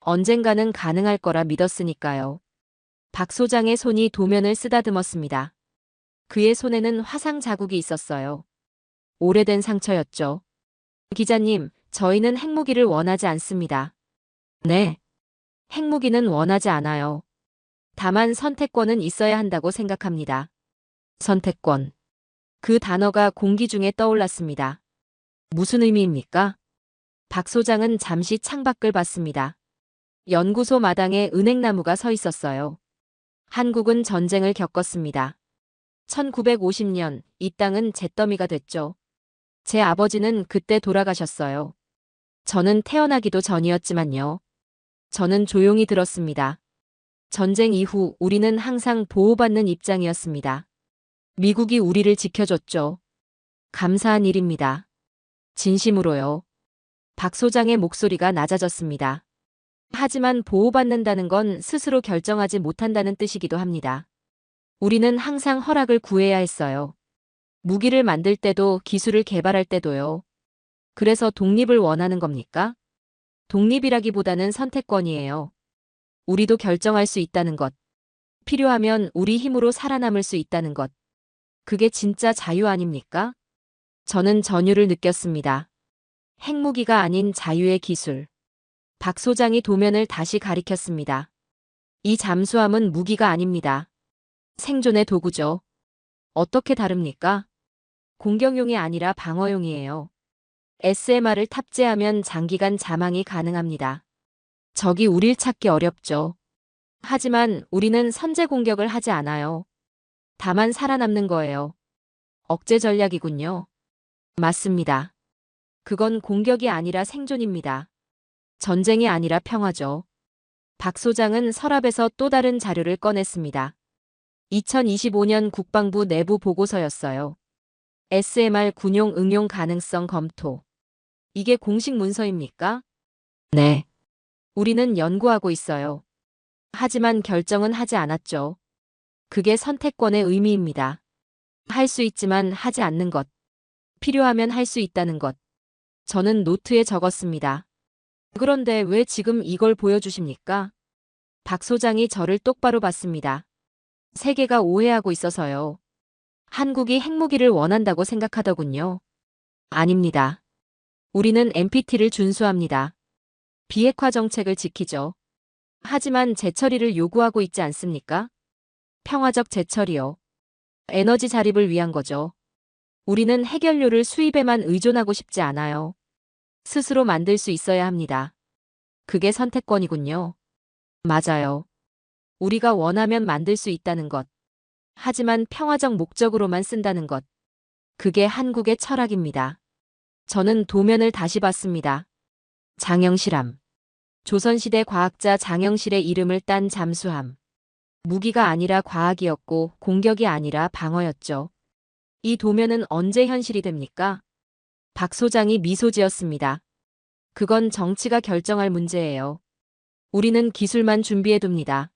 언젠가는 가능할 거라 믿었으니까요. 박 소장의 손이 도면을 쓰다듬었습니다. 그의 손에는 화상 자국이 있었어요. 오래된 상처였죠. 기자님, 저희는 핵무기를 원하지 않습니다. 네. 핵무기는 원하지 않아요. 다만 선택권은 있어야 한다고 생각합니다. 선택권. 그 단어가 공기 중에 떠올랐습니다. 무슨 의미입니까? 박 소장은 잠시 창밖을 봤습니다. 연구소 마당에 은행나무가 서 있었어요. 한국은 전쟁을 겪었습니다. 1950년 이 땅은 잿더미가 됐죠. 제 아버지는 그때 돌아가셨어요. 저는 태어나기도 전이었지만요. 저는 조용히 들었습니다. 전쟁 이후 우리는 항상 보호받는 입장이었습니다. 미국이 우리를 지켜줬죠. 감사한 일입니다. 진심으로요. 박 소장의 목소리가 낮아졌습니다. 하지만 보호받는다는 건 스스로 결정하지 못한다는 뜻이기도 합니다. 우리는 항상 허락을 구해야 했어요. 무기를 만들 때도 기술을 개발할 때도요. 그래서 독립을 원하는 겁니까? 독립이라기보다는 선택권이에요. 우리도 결정할 수 있다는 것. 필요하면 우리 힘으로 살아남을 수 있다는 것. 그게 진짜 자유 아닙니까? 저는 전율을 느꼈습니다. 핵무기가 아닌 자유의 기술. 박 소장이 도면을 다시 가리켰습니다. 이 잠수함은 무기가 아닙니다. 생존의 도구죠. 어떻게 다릅니까? 공격용이 아니라 방어용이에요. SMR을 탑재하면 장기간 자망이 가능합니다. 적이 우릴 찾기 어렵죠. 하지만 우리는 선제 공격을 하지 않아요. 다만 살아남는 거예요. 억제 전략이군요. 맞습니다. 그건 공격이 아니라 생존입니다. 전쟁이 아니라 평화죠. 박 소장은 서랍에서 또 다른 자료를 꺼냈습니다. 2025년 국방부 내부 보고서였어요. SMR 군용 응용 가능성 검토. 이게 공식 문서입니까? 네. 우리는 연구하고 있어요. 하지만 결정은 하지 않았죠. 그게 선택권의 의미입니다. 할 수 있지만 하지 않는 것. 필요하면 할 수 있다는 것. 저는 노트에 적었습니다. 그런데 왜 지금 이걸 보여주십니까? 박 소장이 저를 똑바로 봤습니다. 세계가 오해하고 있어서요. 한국이 핵무기를 원한다고 생각하더군요. 아닙니다. 우리는 NPT를 준수합니다. 비핵화 정책을 지키죠. 하지만 재처리를 요구하고 있지 않습니까? 평화적 재처리요. 에너지 자립을 위한 거죠. 우리는 해결료를 수입에만 의존하고 싶지 않아요. 스스로 만들 수 있어야 합니다. 그게 선택권이군요. 맞아요. 우리가 원하면 만들 수 있다는 것. 하지만 평화적 목적으로만 쓴다는 것. 그게 한국의 철학입니다. 저는 도면을 다시 봤습니다. 장영실함. 조선시대 과학자 장영실의 이름을 딴 잠수함. 무기가 아니라 과학이었고 공격이 아니라 방어였죠. 이 도면은 언제 현실이 됩니까? 박 소장이 미소 지었습니다. 그건 정치가 결정할 문제예요. 우리는 기술만 준비해둡니다.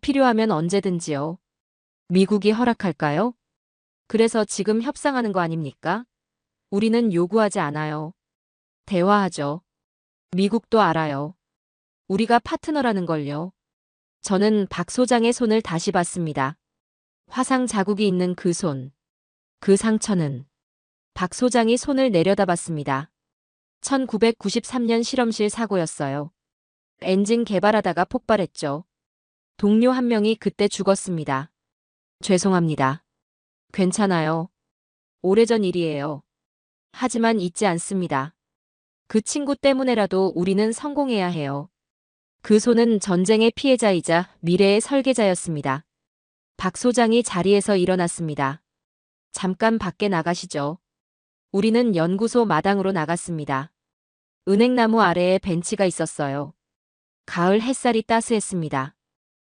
필요하면 언제든지요. 미국이 허락할까요? 그래서 지금 협상하는 거 아닙니까? 우리는 요구하지 않아요. 대화하죠. 미국도 알아요. 우리가 파트너라는 걸요. 저는 박 소장의 손을 다시 봤습니다. 화상 자국이 있는 그 손. 그 상처는 박 소장이 손을 내려다봤습니다. 1993년 실험실 사고였어요. 엔진 개발하다가 폭발했죠. 동료 한 명이 그때 죽었습니다. 죄송합니다. 괜찮아요. 오래전 일이에요. 하지만 잊지 않습니다. 그 친구 때문에라도 우리는 성공해야 해요. 그 손은 전쟁의 피해자이자 미래의 설계자였습니다. 박 소장이 자리에서 일어났습니다. 잠깐 밖에 나가시죠. 우리는 연구소 마당으로 나갔습니다. 은행나무 아래에 벤치가 있었어요. 가을 햇살이 따스했습니다.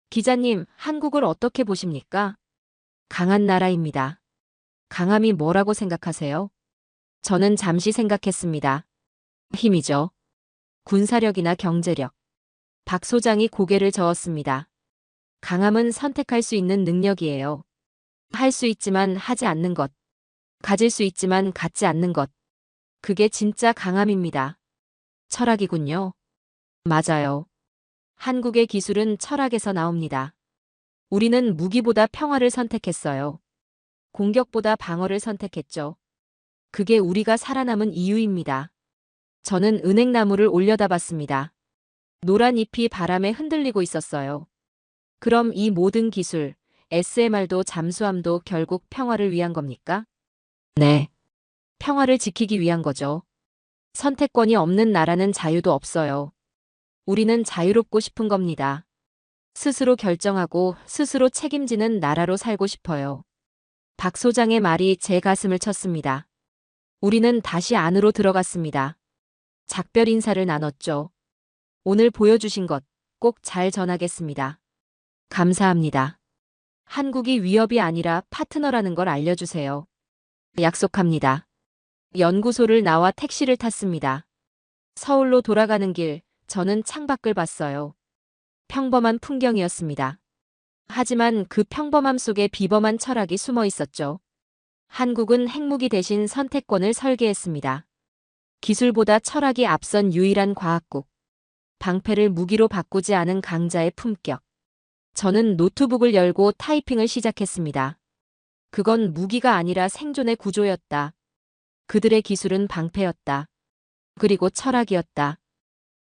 기자님, 한국을 어떻게 보십니까? 강한 나라입니다. 강함이 뭐라고 생각하세요? 저는 잠시 생각했습니다. 힘이죠. 군사력이나 경제력. 박 소장이 고개를 저었습니다. 강함은 선택할 수 있는 능력이에요. 할 수 있지만 하지 않는 것. 가질 수 있지만 갖지 않는 것. 그게 진짜 강함입니다. 철학이군요. 맞아요. 한국의 기술은 철학에서 나옵니다. 우리는 무기보다 평화를 선택했어요. 공격보다 방어를 선택했죠. 그게 우리가 살아남은 이유입니다. 저는 은행나무를 올려다 봤습니다. 노란 잎이 바람에 흔들리고 있었어요. 그럼 이 모든 기술, SMR도 잠수함도 결국 평화를 위한 겁니까? 네. 평화를 지키기 위한 거죠. 선택권이 없는 나라는 자유도 없어요. 우리는 자유롭고 싶은 겁니다. 스스로 결정하고 스스로 책임지는 나라로 살고 싶어요. 박 소장의 말이 제 가슴을 쳤습니다. 우리는 다시 안으로 들어갔습니다. 작별 인사를 나눴죠. 오늘 보여주신 것 꼭 잘 전하겠습니다. 감사합니다. 한국이 위협이 아니라 파트너라는 걸 알려주세요. 약속합니다. 연구소를 나와 택시를 탔습니다. 서울로 돌아가는 길, 저는 창밖을 봤어요. 평범한 풍경이었습니다. 하지만 그 평범함 속에 비범한 철학이 숨어 있었죠. 한국은 핵무기 대신 선택권을 설계했습니다. 기술보다 철학이 앞선 유일한 과학국. 방패를 무기로 바꾸지 않은 강자의 품격. 저는 노트북을 열고 타이핑을 시작했습니다. 그건 무기가 아니라 생존의 구조였다. 그들의 기술은 방패였다. 그리고 철학이었다.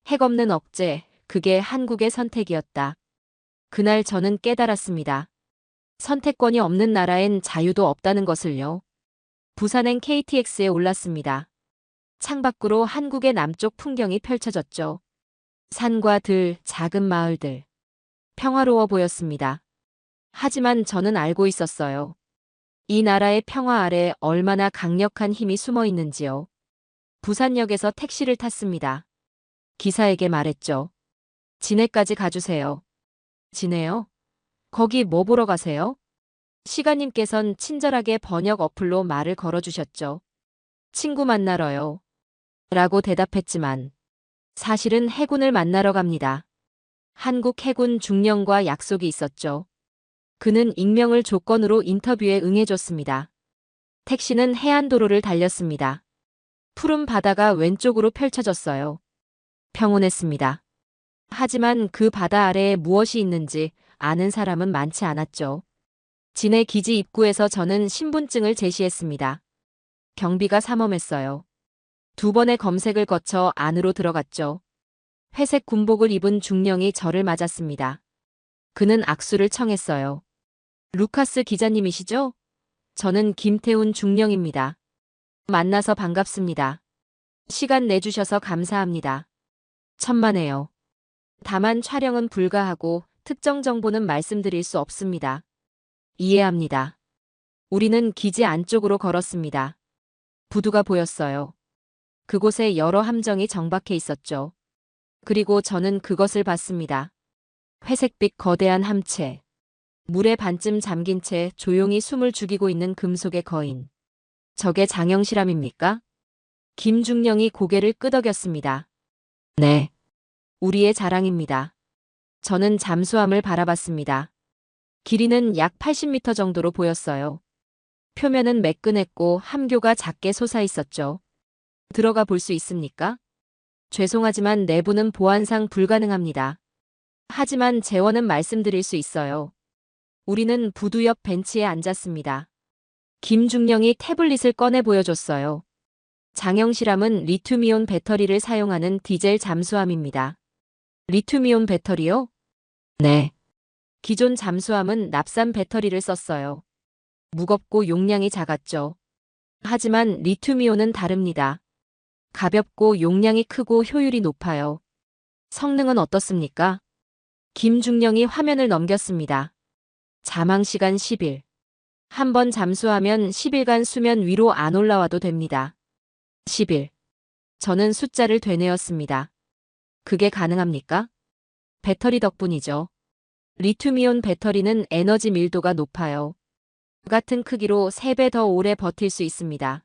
핵 없는 억제, 그게 한국의 선택이었다. 그날 저는 깨달았습니다. 선택권이 없는 나라엔 자유도 없다는 것을요. 부산행 KTX에 올랐습니다. 창밖으로 한국의 남쪽 풍경이 펼쳐졌죠. 산과 들, 작은 마을들. 평화로워 보였습니다. 하지만 저는 알고 있었어요. 이 나라의 평화 아래 얼마나 강력한 힘이 숨어 있는지요. 부산역에서 택시를 탔습니다. 기사에게 말했죠. 진해까지 가주세요. 진해요? 거기 뭐 보러 가세요? 시가님께선 친절하게 번역 어플로 말을 걸어주셨죠. 친구 만나러요. 라고 대답했지만 사실은 해군을 만나러 갑니다. 한국 해군 중령과 약속이 있었죠. 그는 익명을 조건으로 인터뷰에 응해줬습니다. 택시는 해안도로를 달렸습니다. 푸른 바다가 왼쪽으로 펼쳐졌어요. 평온했습니다. 하지만 그 바다 아래에 무엇이 있는지 아는 사람은 많지 않았죠. 진해 기지 입구에서 저는 신분증을 제시했습니다. 경비가 삼엄했어요. 2번의 검색을 거쳐 안으로 들어갔죠. 회색 군복을 입은 중령이 저를 맞았습니다. 그는 악수를 청했어요. 루카스 기자님이시죠? 저는 김태훈 중령입니다. 만나서 반갑습니다. 시간 내주셔서 감사합니다. 천만에요. 다만 촬영은 불가하고 특정 정보는 말씀드릴 수 없습니다. 이해합니다. 우리는 기지 안쪽으로 걸었습니다. 부두가 보였어요. 그곳에 여러 함정이 정박해 있었죠. 그리고 저는 그것을 봤습니다. 회색빛 거대한 함체. 물에 반쯤 잠긴 채 조용히 숨을 죽이고 있는 금속의 거인. 저게 장영실함입니까? 김중령이 고개를 끄덕였습니다. 네. 우리의 자랑입니다. 저는 잠수함을 바라봤습니다. 길이는 약 80m 정도로 보였어요. 표면은 매끈했고 함교가 작게 솟아 있었죠. 들어가 볼 수 있습니까? 죄송하지만 내부는 보안상 불가능합니다. 하지만 재원은 말씀드릴 수 있어요. 우리는 부두 옆 벤치에 앉았습니다. 김중령이 태블릿을 꺼내 보여줬어요. 장영실함은 리튬이온 배터리를 사용하는 디젤 잠수함입니다. 리튬이온 배터리요? 네. 기존 잠수함은 납산 배터리를 썼어요. 무겁고 용량이 작았죠. 하지만 리튬이온은 다릅니다. 가볍고 용량이 크고 효율이 높아요. 성능은 어떻습니까? 김중령이 화면을 넘겼습니다. 자망시간 10일. 한 번 잠수하면 10일간 수면 위로 안 올라와도 됩니다. 10일. 저는 숫자를 되뇌었습니다. 그게 가능합니까? 배터리 덕분이죠. 리튬이온 배터리는 에너지 밀도가 높아요. 같은 크기로 3배 더 오래 버틸 수 있습니다.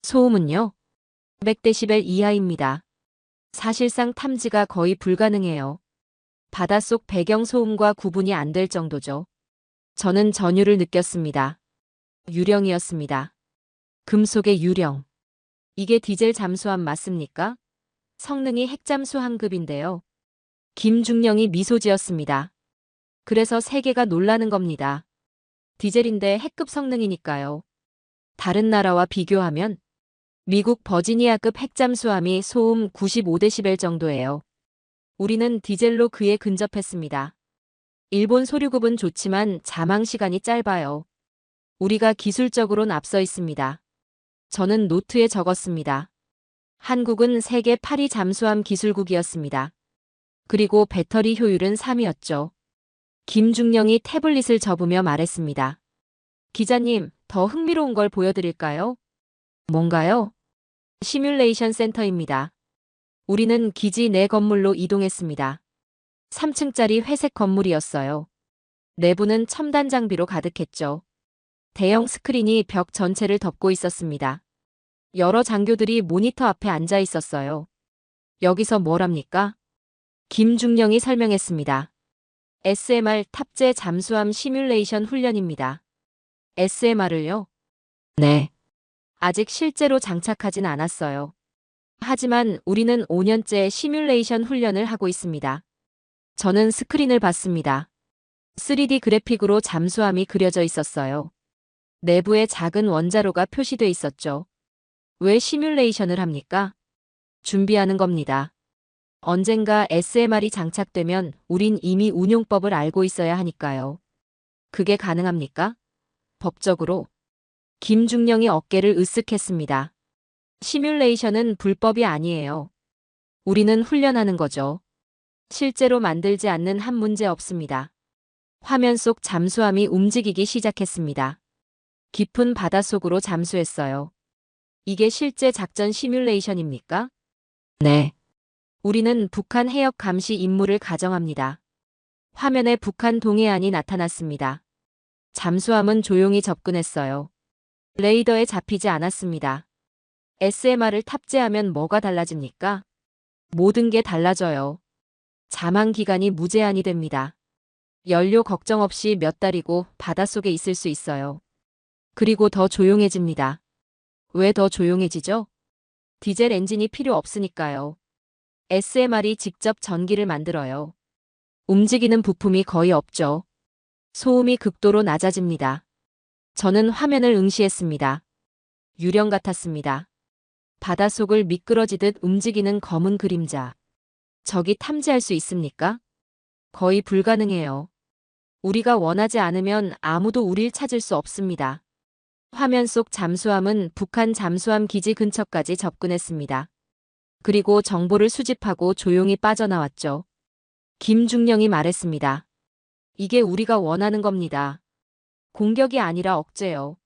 소음은요? 100데시벨 이하입니다. 사실상 탐지가 거의 불가능해요. 바닷속 배경 소음과 구분이 안 될 정도죠. 저는 전율을 느꼈습니다. 유령이었습니다. 금속의 유령. 이게 디젤 잠수함 맞습니까? 성능이 핵잠수 한 급인데요. 김중령이 미소 지었습니다. 그래서 세계가 놀라는 겁니다. 디젤인데 핵급 성능이니까요. 다른 나라와 비교하면 미국 버지니아급 핵잠수함이 소음 95데시벨 정도예요. 우리는 디젤로 그에 근접했습니다. 일본 소류급은 좋지만 자망 시간이 짧아요. 우리가 기술적으로는 앞서 있습니다. 저는 노트에 적었습니다. 한국은 세계 8위 잠수함 기술국이었습니다. 그리고 배터리 효율은 3위였죠. 김중령이 태블릿을 접으며 말했습니다. 기자님, 더 흥미로운 걸 보여드릴까요? 뭔가요? 시뮬레이션 센터입니다. 우리는 기지 내 건물로 이동했습니다. 3층짜리 회색 건물이었어요. 내부는 첨단 장비로 가득했죠. 대형 스크린이 벽 전체를 덮고 있었습니다. 여러 장교들이 모니터 앞에 앉아 있었어요. 여기서 뭘 합니까? 김중령이 설명했습니다. SMR 탑재 잠수함 시뮬레이션 훈련입니다. SMR을요? 네. 아직 실제로 장착하진 않았어요. 하지만 우리는 5년째 시뮬레이션 훈련을 하고 있습니다. 저는 스크린을 봤습니다. 3D 그래픽으로 잠수함이 그려져 있었어요. 내부에 작은 원자로가 표시돼 있었죠. 왜 시뮬레이션을 합니까? 준비하는 겁니다. 언젠가 SMR이 장착되면 우린 이미 운용법을 알고 있어야 하니까요. 그게 가능합니까? 법적으로. 김중령이 어깨를 으쓱했습니다. 시뮬레이션은 불법이 아니에요. 우리는 훈련하는 거죠. 실제로 만들지 않는 한 문제 없습니다. 화면 속 잠수함이 움직이기 시작했습니다. 깊은 바닷속으로 잠수했어요. 이게 실제 작전 시뮬레이션입니까? 네. 우리는 북한 해역 감시 임무를 가정합니다. 화면에 북한 동해안이 나타났습니다. 잠수함은 조용히 접근했어요. 레이더에 잡히지 않았습니다. SMR을 탑재하면 뭐가 달라집니까? 모든 게 달라져요. 잠항 기간이 무제한이 됩니다. 연료 걱정 없이 몇 달이고 바닷속에 있을 수 있어요. 그리고 더 조용해집니다. 왜 더 조용해지죠? 디젤 엔진이 필요 없으니까요. SMR이 직접 전기를 만들어요. 움직이는 부품이 거의 없죠. 소음이 극도로 낮아집니다. 저는 화면을 응시했습니다. 유령 같았습니다. 바닷속을 미끄러지듯 움직이는 검은 그림자. 저기 탐지할 수 있습니까? 거의 불가능해요. 우리가 원하지 않으면 아무도 우릴 찾을 수 없습니다. 화면 속 잠수함은 북한 잠수함 기지 근처까지 접근했습니다. 그리고 정보를 수집하고 조용히 빠져나왔죠. 김중령이 말했습니다. 이게 우리가 원하는 겁니다. 공격이 아니라 억제요.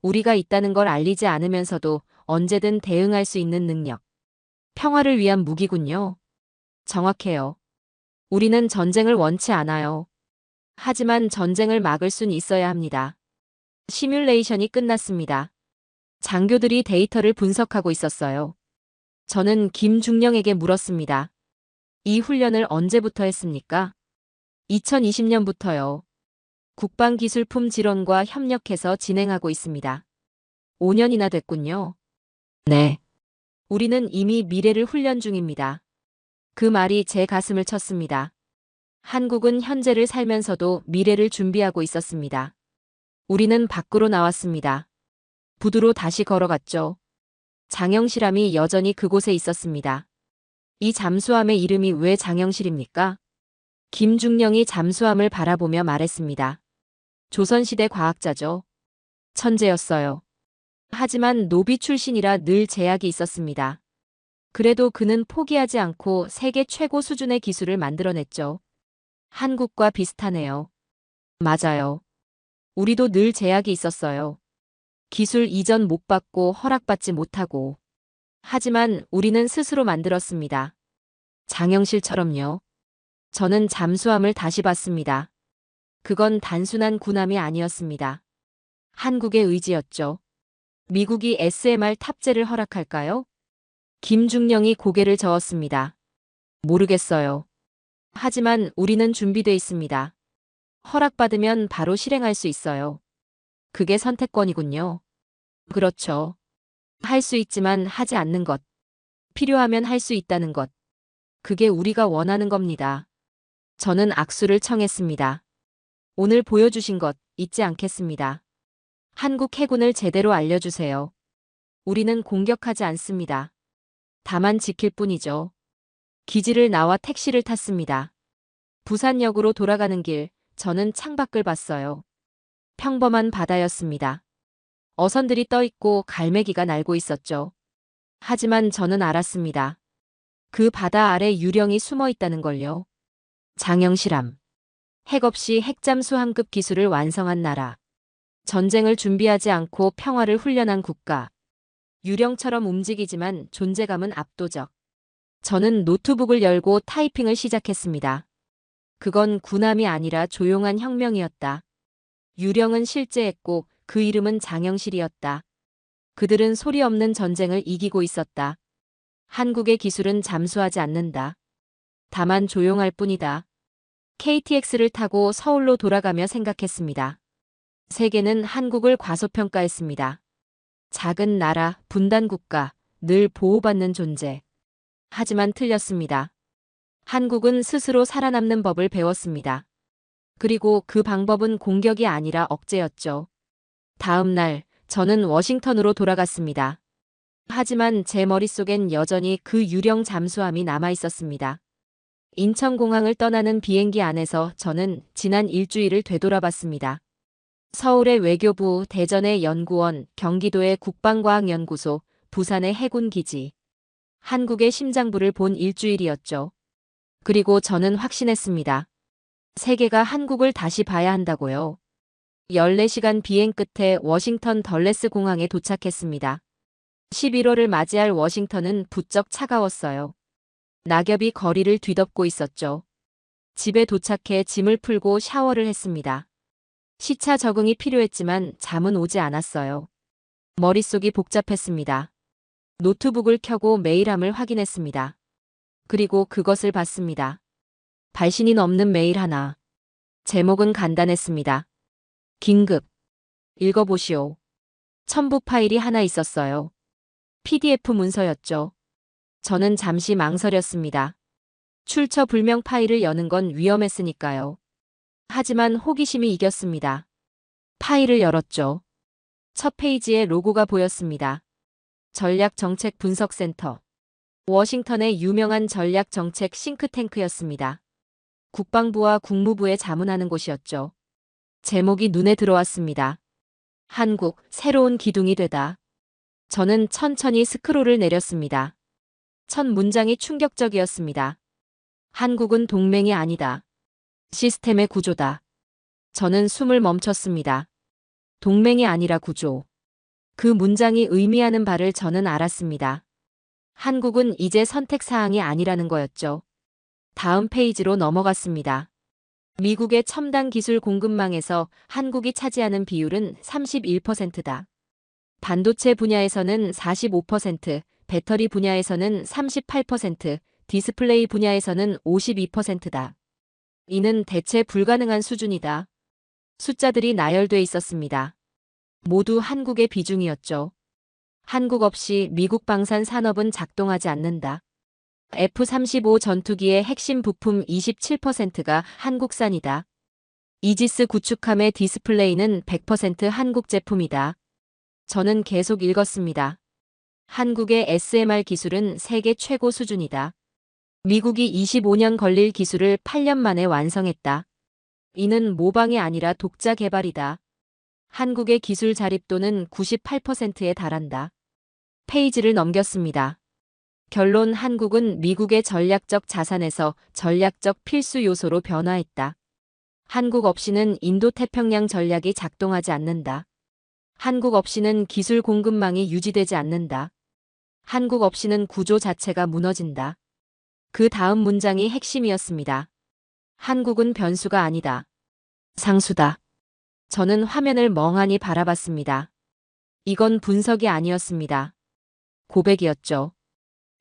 우리가 있다는 걸 알리지 않으면서도 언제든 대응할 수 있는 능력. 평화를 위한 무기군요. 정확해요. 우리는 전쟁을 원치 않아요. 하지만 전쟁을 막을 순 있어야 합니다. 시뮬레이션이 끝났습니다. 장교들이 데이터를 분석하고 있었어요. 저는 김중령에게 물었습니다. 이 훈련을 언제부터 했습니까? 2020년부터요. 국방기술품 질원과 협력해서 진행하고 있습니다. 5년이나 됐군요. 네. 우리는 이미 미래를 훈련 중입니다. 그 말이 제 가슴을 쳤습니다. 한국은 현재를 살면서도 미래를 준비하고 있었습니다. 우리는 밖으로 나왔습니다. 부두로 다시 걸어갔죠. 장영실함이 여전히 그곳에 있었습니다. 이 잠수함의 이름이 왜 장영실입니까? 김중령이 잠수함을 바라보며 말했습니다. 조선시대 과학자죠. 천재였어요. 하지만 노비 출신이라 늘 제약이 있었습니다. 그래도 그는 포기하지 않고 세계 최고 수준의 기술을 만들어냈죠. 한국과 비슷하네요. 맞아요. 우리도 늘 제약이 있었어요. 기술 이전 못 받고 허락받지 못하고. 하지만 우리는 스스로 만들었습니다. 장영실처럼요. 저는 잠수함을 다시 봤습니다. 그건 단순한 군함이 아니었습니다. 한국의 의지였죠. 미국이 SMR 탑재를 허락할까요? 김중령이 고개를 저었습니다. 모르겠어요. 하지만 우리는 준비돼 있습니다. 허락받으면 바로 실행할 수 있어요. 그게 선택권이군요. 그렇죠. 할 수 있지만 하지 않는 것. 필요하면 할 수 있다는 것. 그게 우리가 원하는 겁니다. 저는 악수를 청했습니다. 오늘 보여주신 것 잊지 않겠습니다. 한국 해군을 제대로 알려주세요. 우리는 공격하지 않습니다. 다만 지킬 뿐이죠. 기지를 나와 택시를 탔습니다. 부산역으로 돌아가는 길, 저는 창밖을 봤어요. 평범한 바다였습니다. 어선들이 떠있고 갈매기가 날고 있었죠. 하지만 저는 알았습니다. 그 바다 아래 유령이 숨어 있다는 걸요. 장영실함. 핵 없이 핵잠수함급 기술을 완성한 나라. 전쟁을 준비하지 않고 평화를 훈련한 국가. 유령처럼 움직이지만 존재감은 압도적. 저는 노트북을 열고 타이핑을 시작했습니다. 그건 군함이 아니라 조용한 혁명이었다. 유령은 실제했고 그 이름은 장영실이었다. 그들은 소리 없는 전쟁을 이기고 있었다. 한국의 기술은 잠수하지 않는다. 다만 조용할 뿐이다. KTX를 타고 서울로 돌아가며 생각했습니다. 세계는 한국을 과소평가했습니다. 작은 나라, 분단 국가, 늘 보호받는 존재. 하지만 틀렸습니다. 한국은 스스로 살아남는 법을 배웠습니다. 그리고 그 방법은 공격이 아니라 억제였죠. 다음 날, 저는 워싱턴으로 돌아갔습니다. 하지만 제 머릿속엔 여전히 그 유령 잠수함이 남아 있었습니다. 인천공항을 떠나는 비행기 안에서 저는 지난 일주일을 되돌아봤습니다. 서울의 외교부, 대전의 연구원, 경기도의 국방과학연구소, 부산의 해군기지. 한국의 심장부를 본 일주일이었죠. 그리고 저는 확신했습니다. 세계가 한국을 다시 봐야 한다고요. 14시간 비행 끝에 워싱턴 덜레스 공항에 도착했습니다. 11월을 맞이할 워싱턴은 부쩍 차가웠어요. 낙엽이 거리를 뒤덮고 있었죠. 집에 도착해 짐을 풀고 샤워를 했습니다. 시차 적응이 필요했지만 잠은 오지 않았어요. 머릿속이 복잡했습니다. 노트북을 켜고 메일함을 확인했습니다. 그리고 그것을 봤습니다. 발신인 없는 메일 하나. 제목은 간단했습니다. 긴급. 읽어보시오. 첨부 파일이 하나 있었어요. PDF 문서였죠. 저는 잠시 망설였습니다. 출처 불명 파일을 여는 건 위험했으니까요. 하지만 호기심이 이겼습니다. 파일을 열었죠. 첫 페이지에 로고가 보였습니다. 전략정책분석센터. 워싱턴의 유명한 전략정책 싱크탱크였습니다. 국방부와 국무부에 자문하는 곳이었죠. 제목이 눈에 들어왔습니다. 한국, 새로운 기둥이 되다. 저는 천천히 스크롤을 내렸습니다. 첫 문장이 충격적이었습니다. 한국은 동맹이 아니다. 시스템의 구조다. 저는 숨을 멈췄습니다. 동맹이 아니라 구조. 그 문장이 의미하는 바를 저는 알았습니다. 한국은 이제 선택사항이 아니라는 거였죠. 다음 페이지로 넘어갔습니다. 미국의 첨단 기술 공급망에서 한국이 차지하는 비율은 31%다. 반도체 분야에서는 45%, 배터리 분야에서는 38%, 디스플레이 분야에서는 52%다. 이는 대체 불가능한 수준이다. 숫자들이 나열돼 있었습니다. 모두 한국의 비중이었죠. 한국 없이 미국 방산 산업은 작동하지 않는다. F-35 전투기의 핵심 부품 27%가 한국산이다. 이지스 구축함의 디스플레이는 100% 한국 제품이다. 저는 계속 읽었습니다. 한국의 SMR 기술은 세계 최고 수준이다. 미국이 25년 걸릴 기술을 8년 만에 완성했다. 이는 모방이 아니라 독자 개발이다. 한국의 기술 자립도는 98%에 달한다. 페이지를 넘겼습니다. 결론 한국은 미국의 전략적 자산에서 전략적 필수 요소로 변화했다. 한국 없이는 인도태평양 전략이 작동하지 않는다. 한국 없이는 기술 공급망이 유지되지 않는다. 한국 없이는 구조 자체가 무너진다. 그 다음 문장이 핵심이었습니다. 한국은 변수가 아니다. 상수다. 저는 화면을 멍하니 바라봤습니다. 이건 분석이 아니었습니다. 고백이었죠.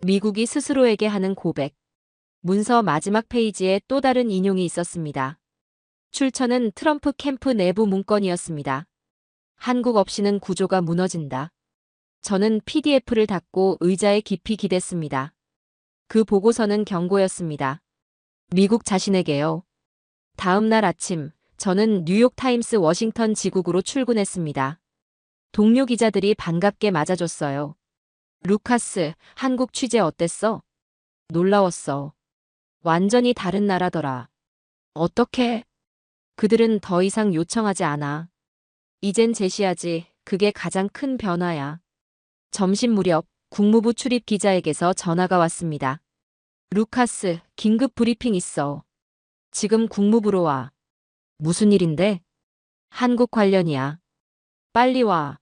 미국이 스스로에게 하는 고백. 문서 마지막 페이지에 또 다른 인용이 있었습니다. 출처는 트럼프 캠프 내부 문건이었습니다. 한국 없이는 구조가 무너진다. 저는 PDF를 닫고 의자에 깊이 기댔습니다. 그 보고서는 경고였습니다. 미국 자신에게요. 다음 날 아침, 저는 뉴욕타임스 워싱턴 지국으로 출근했습니다. 동료 기자들이 반갑게 맞아줬어요. 루카스, 한국 취재 어땠어? 놀라웠어. 완전히 다른 나라더라. 어떻게? 그들은 더 이상 요청하지 않아. 이젠 제시하지. 그게 가장 큰 변화야. 점심 무렵 국무부 출입 기자에게서 전화가 왔습니다. 루카스, 긴급 브리핑 있어. 지금 국무부로 와. 무슨 일인데? 한국 관련이야. 빨리 와.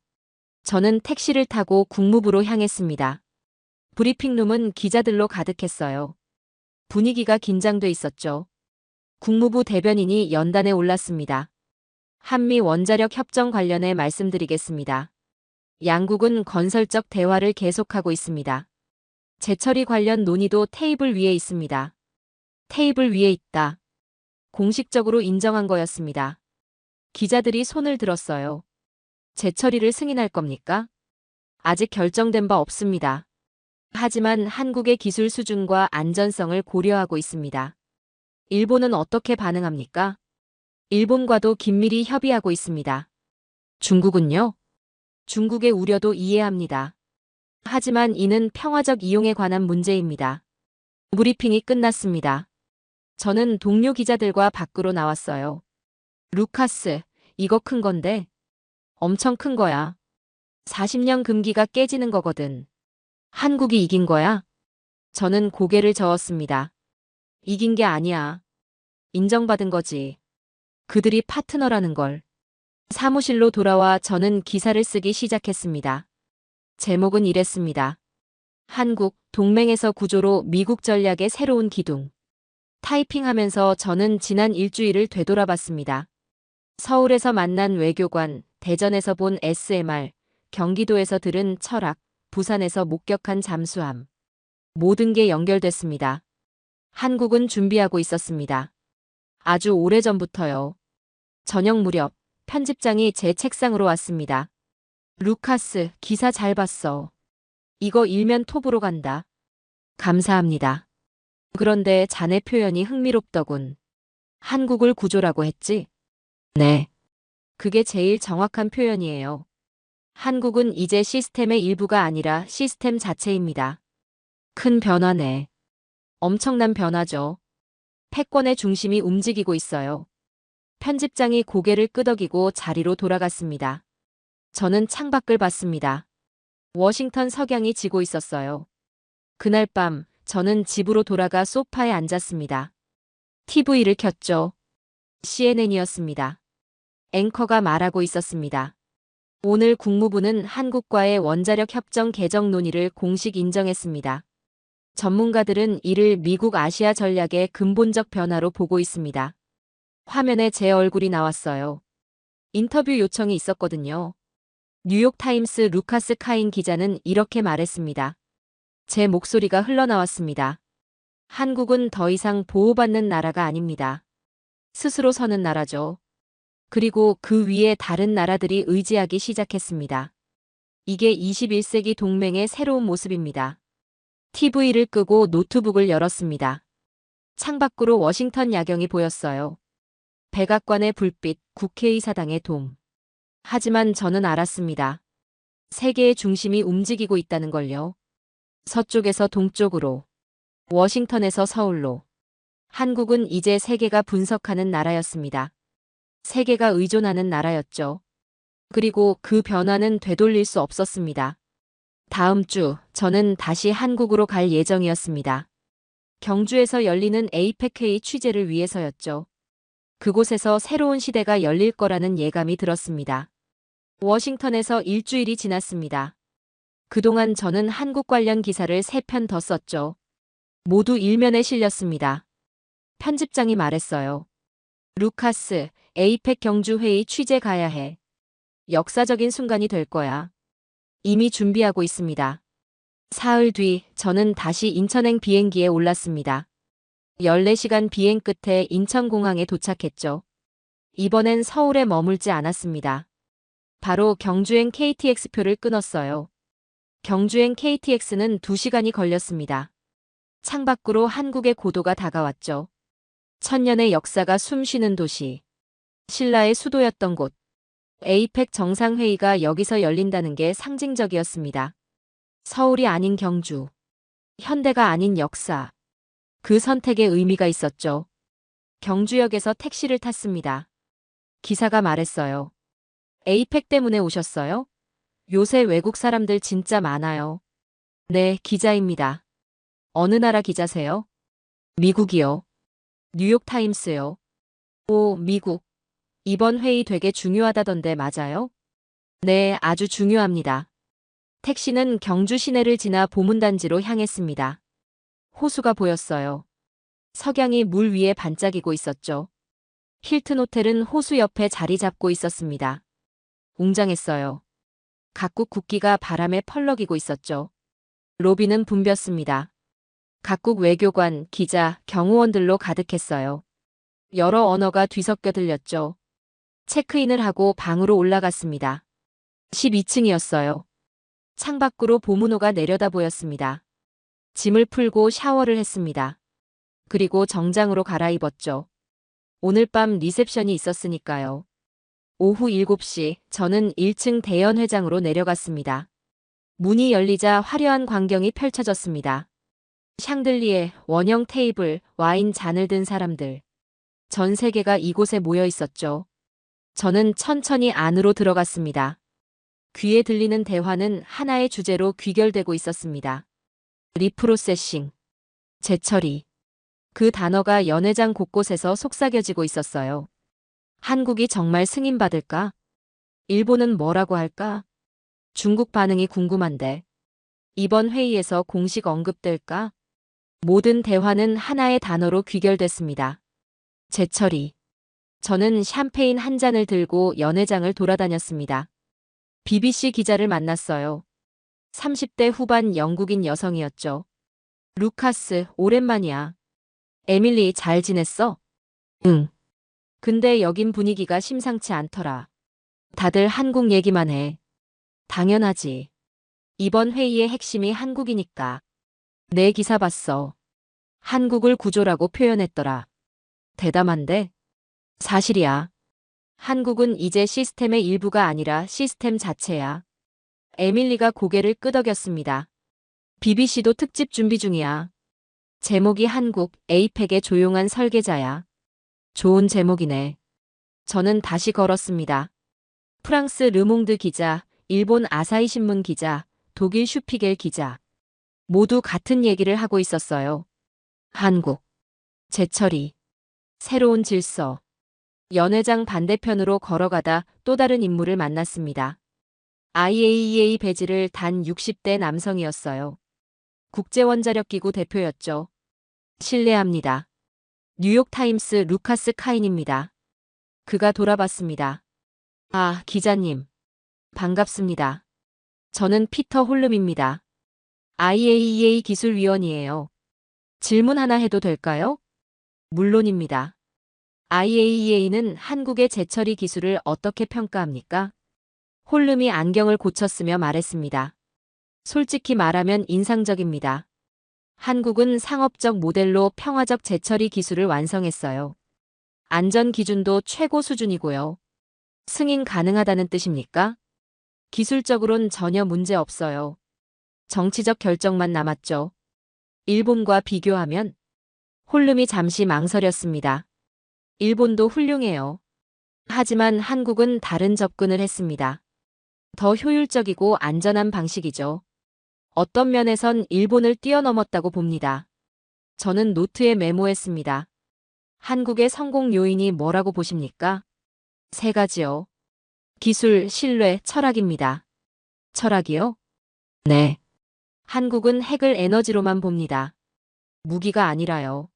저는 택시를 타고 국무부로 향했습니다. 브리핑룸은 기자들로 가득했어요. 분위기가 긴장돼 있었죠. 국무부 대변인이 연단에 올랐습니다. 한미 원자력 협정 관련해 말씀드리겠습니다. 양국은 건설적 대화를 계속하고 있습니다. 재처리 관련 논의도 테이블 위에 있습니다. 테이블 위에 있다. 공식적으로 인정한 거였습니다. 기자들이 손을 들었어요. 재처리를 승인할 겁니까? 아직 결정된 바 없습니다. 하지만 한국의 기술 수준과 안전성을 고려하고 있습니다. 일본은 어떻게 반응합니까? 일본과도 긴밀히 협의하고 있습니다. 중국은요? 중국의 우려도 이해합니다. 하지만 이는 평화적 이용에 관한 문제입니다. 브리핑이 끝났습니다. 저는 동료 기자들과 밖으로 나왔어요. 루카스, 이거 큰 건데? 엄청 큰 거야. 40년 금기가 깨지는 거거든. 한국이 이긴 거야? 저는 고개를 저었습니다. 이긴 게 아니야. 인정받은 거지. 그들이 파트너라는 걸. 사무실로 돌아와 저는 기사를 쓰기 시작했습니다. 제목은 이랬습니다. 한국, 동맹에서 구조로 미국 전략의 새로운 기둥. 타이핑하면서 저는 지난 일주일을 되돌아봤습니다. 서울에서 만난 외교관, 대전에서 본 SMR, 경기도에서 들은 철학, 부산에서 목격한 잠수함. 모든 게 연결됐습니다. 한국은 준비하고 있었습니다. 아주 오래전부터요. 저녁 무렵 편집장이 제 책상으로 왔습니다. 루카스, 기사 잘 봤어. 이거 일면 톱으로 간다. 감사합니다. 그런데 자네 표현이 흥미롭더군. 한국을 구조라고 했지? 네. 그게 제일 정확한 표현이에요. 한국은 이제 시스템의 일부가 아니라 시스템 자체입니다. 큰 변화네. 엄청난 변화죠. 패권의 중심이 움직이고 있어요. 편집장이 고개를 끄덕이고 자리로 돌아갔습니다. 저는 창밖을 봤습니다. 워싱턴 석양이 지고 있었어요. 그날 밤 저는 집으로 돌아가 소파에 앉았습니다. TV를 켰죠. CNN이었습니다. 앵커가 말하고 있었습니다. 오늘 국무부는 한국과의 원자력 협정 개정 논의를 공식 인정했습니다. 전문가들은 이를 미국 아시아 전략의 근본적 변화로 보고 있습니다. 화면에 제 얼굴이 나왔어요. 인터뷰 요청이 있었거든요. 뉴욕타임스 루카스 카인 기자는 이렇게 말했습니다. 제 목소리가 흘러나왔습니다. 한국은 더 이상 보호받는 나라가 아닙니다. 스스로 서는 나라죠. 그리고 그 위에 다른 나라들이 의지하기 시작했습니다. 이게 21세기 동맹의 새로운 모습입니다. TV를 끄고 노트북을 열었습니다. 창밖으로 워싱턴 야경이 보였어요. 백악관의 불빛, 국회의사당의 돔. 하지만 저는 알았습니다. 세계의 중심이 움직이고 있다는 걸요. 서쪽에서 동쪽으로, 워싱턴에서 서울로. 한국은 이제 세계가 분석하는 나라였습니다. 세계가 의존하는 나라였죠. 그리고 그 변화는 되돌릴 수 없었습니다. 다음 주 저는 다시 한국으로 갈 예정이었습니다. 경주에서 열리는 APEC 취재를 위해서였죠. 그곳에서 새로운 시대가 열릴 거라는 예감이 들었습니다. 워싱턴에서 일주일이 지났습니다. 그동안 저는 한국 관련 기사를 3편 더 썼죠. 모두 일면에 실렸습니다. 편집장이 말했어요. 루카스, 에이펙 경주 회의 취재 가야 해. 역사적인 순간이 될 거야. 이미 준비하고 있습니다. 사흘 뒤 저는 다시 인천행 비행기에 올랐습니다. 14시간 비행 끝에 인천공항에 도착했죠. 이번엔 서울에 머물지 않았습니다. 바로 경주행 KTX표를 끊었어요. 경주행 KTX는 2시간이 걸렸습니다. 창밖으로 한국의 고도가 다가왔죠. 천년의 역사가 숨쉬는 도시. 신라의 수도였던 곳. 에이펙 정상회의가 여기서 열린다는 게 상징적이었습니다. 서울이 아닌 경주. 현대가 아닌 역사. 그 선택에 의미가 있었죠. 경주역에서 택시를 탔습니다. 기사가 말했어요. 에이펙 때문에 오셨어요? 요새 외국 사람들 진짜 많아요. 네, 기자입니다. 어느 나라 기자세요? 미국이요. 뉴욕타임스요. 오, 미국. 이번 회의 되게 중요하다던데 맞아요? 네, 아주 중요합니다. 택시는 경주 시내를 지나 보문단지로 향했습니다. 호수가 보였어요. 석양이 물 위에 반짝이고 있었죠. 힐튼 호텔은 호수 옆에 자리 잡고 있었습니다. 웅장했어요. 각국 국기가 바람에 펄럭이고 있었죠. 로비는 붐볐습니다. 각국 외교관, 기자, 경호원들로 가득했어요. 여러 언어가 뒤섞여 들렸죠. 체크인을 하고 방으로 올라갔습니다. 12층이었어요. 창밖으로 보문호가 내려다 보였습니다. 짐을 풀고 샤워를 했습니다. 그리고 정장으로 갈아입었죠. 오늘 밤 리셉션이 있었으니까요. 오후 7시 저는 1층 대연회장으로 내려갔습니다. 문이 열리자 화려한 광경이 펼쳐졌습니다. 샹들리에, 원형 테이블, 와인 잔을 든 사람들. 전 세계가 이곳에 모여 있었죠. 저는 천천히 안으로 들어갔습니다. 귀에 들리는 대화는 하나의 주제로 귀결되고 있었습니다. 리프로세싱. 재처리. 그 단어가 연회장 곳곳에서 속삭여지고 있었어요. 한국이 정말 승인받을까? 일본은 뭐라고 할까? 중국 반응이 궁금한데. 이번 회의에서 공식 언급될까? 모든 대화는 하나의 단어로 귀결됐습니다. 재처리. 저는 샴페인 한 잔을 들고 연회장을 돌아다녔습니다. BBC 기자를 만났어요. 30대 후반 영국인 여성이었죠. 루카스, 오랜만이야. 에밀리 잘 지냈어? 응. 근데 여긴 분위기가 심상치 않더라. 다들 한국 얘기만 해. 당연하지. 이번 회의의 핵심이 한국이니까. 내 기사 봤어. 한국을 구조라고 표현했더라. 대담한데? 사실이야. 한국은 이제 시스템의 일부가 아니라 시스템 자체야. 에밀리가 고개를 끄덕였습니다. BBC도 특집 준비 중이야. 제목이 한국, 에이펙의 조용한 설계자야. 좋은 제목이네. 저는 다시 걸었습니다. 프랑스 르몽드 기자, 일본 아사히 신문 기자, 독일 슈피겔 기자. 모두 같은 얘기를 하고 있었어요. 한국. 재처리. 새로운 질서. 연회장 반대편으로 걸어가다 또 다른 인물을 만났습니다. IAEA 배지를 단 60대 남성이었어요. 국제원자력기구 대표였죠. 실례합니다. 뉴욕타임스 루카스 카인입니다. 그가 돌아봤습니다. 아, 기자님. 반갑습니다. 저는 피터 홀름입니다. IAEA 기술위원이에요. 질문 하나 해도 될까요? 물론입니다. IAEA는 한국의 재처리 기술을 어떻게 평가합니까? 홀름이 안경을 고쳤으며 말했습니다. 솔직히 말하면 인상적입니다. 한국은 상업적 모델로 평화적 재처리 기술을 완성했어요. 안전 기준도 최고 수준이고요. 승인 가능하다는 뜻입니까? 기술적으론 전혀 문제 없어요. 정치적 결정만 남았죠. 일본과 비교하면? 홀름이 잠시 망설였습니다. 일본도 훌륭해요. 하지만 한국은 다른 접근을 했습니다. 더 효율적이고 안전한 방식이죠. 어떤 면에선 일본을 뛰어넘었다고 봅니다. 저는 노트에 메모했습니다. 한국의 성공 요인이 뭐라고 보십니까? 3가지요. 기술, 신뢰, 철학입니다. 철학이요? 네. 한국은 핵을 에너지로만 봅니다. 무기가 아니라요.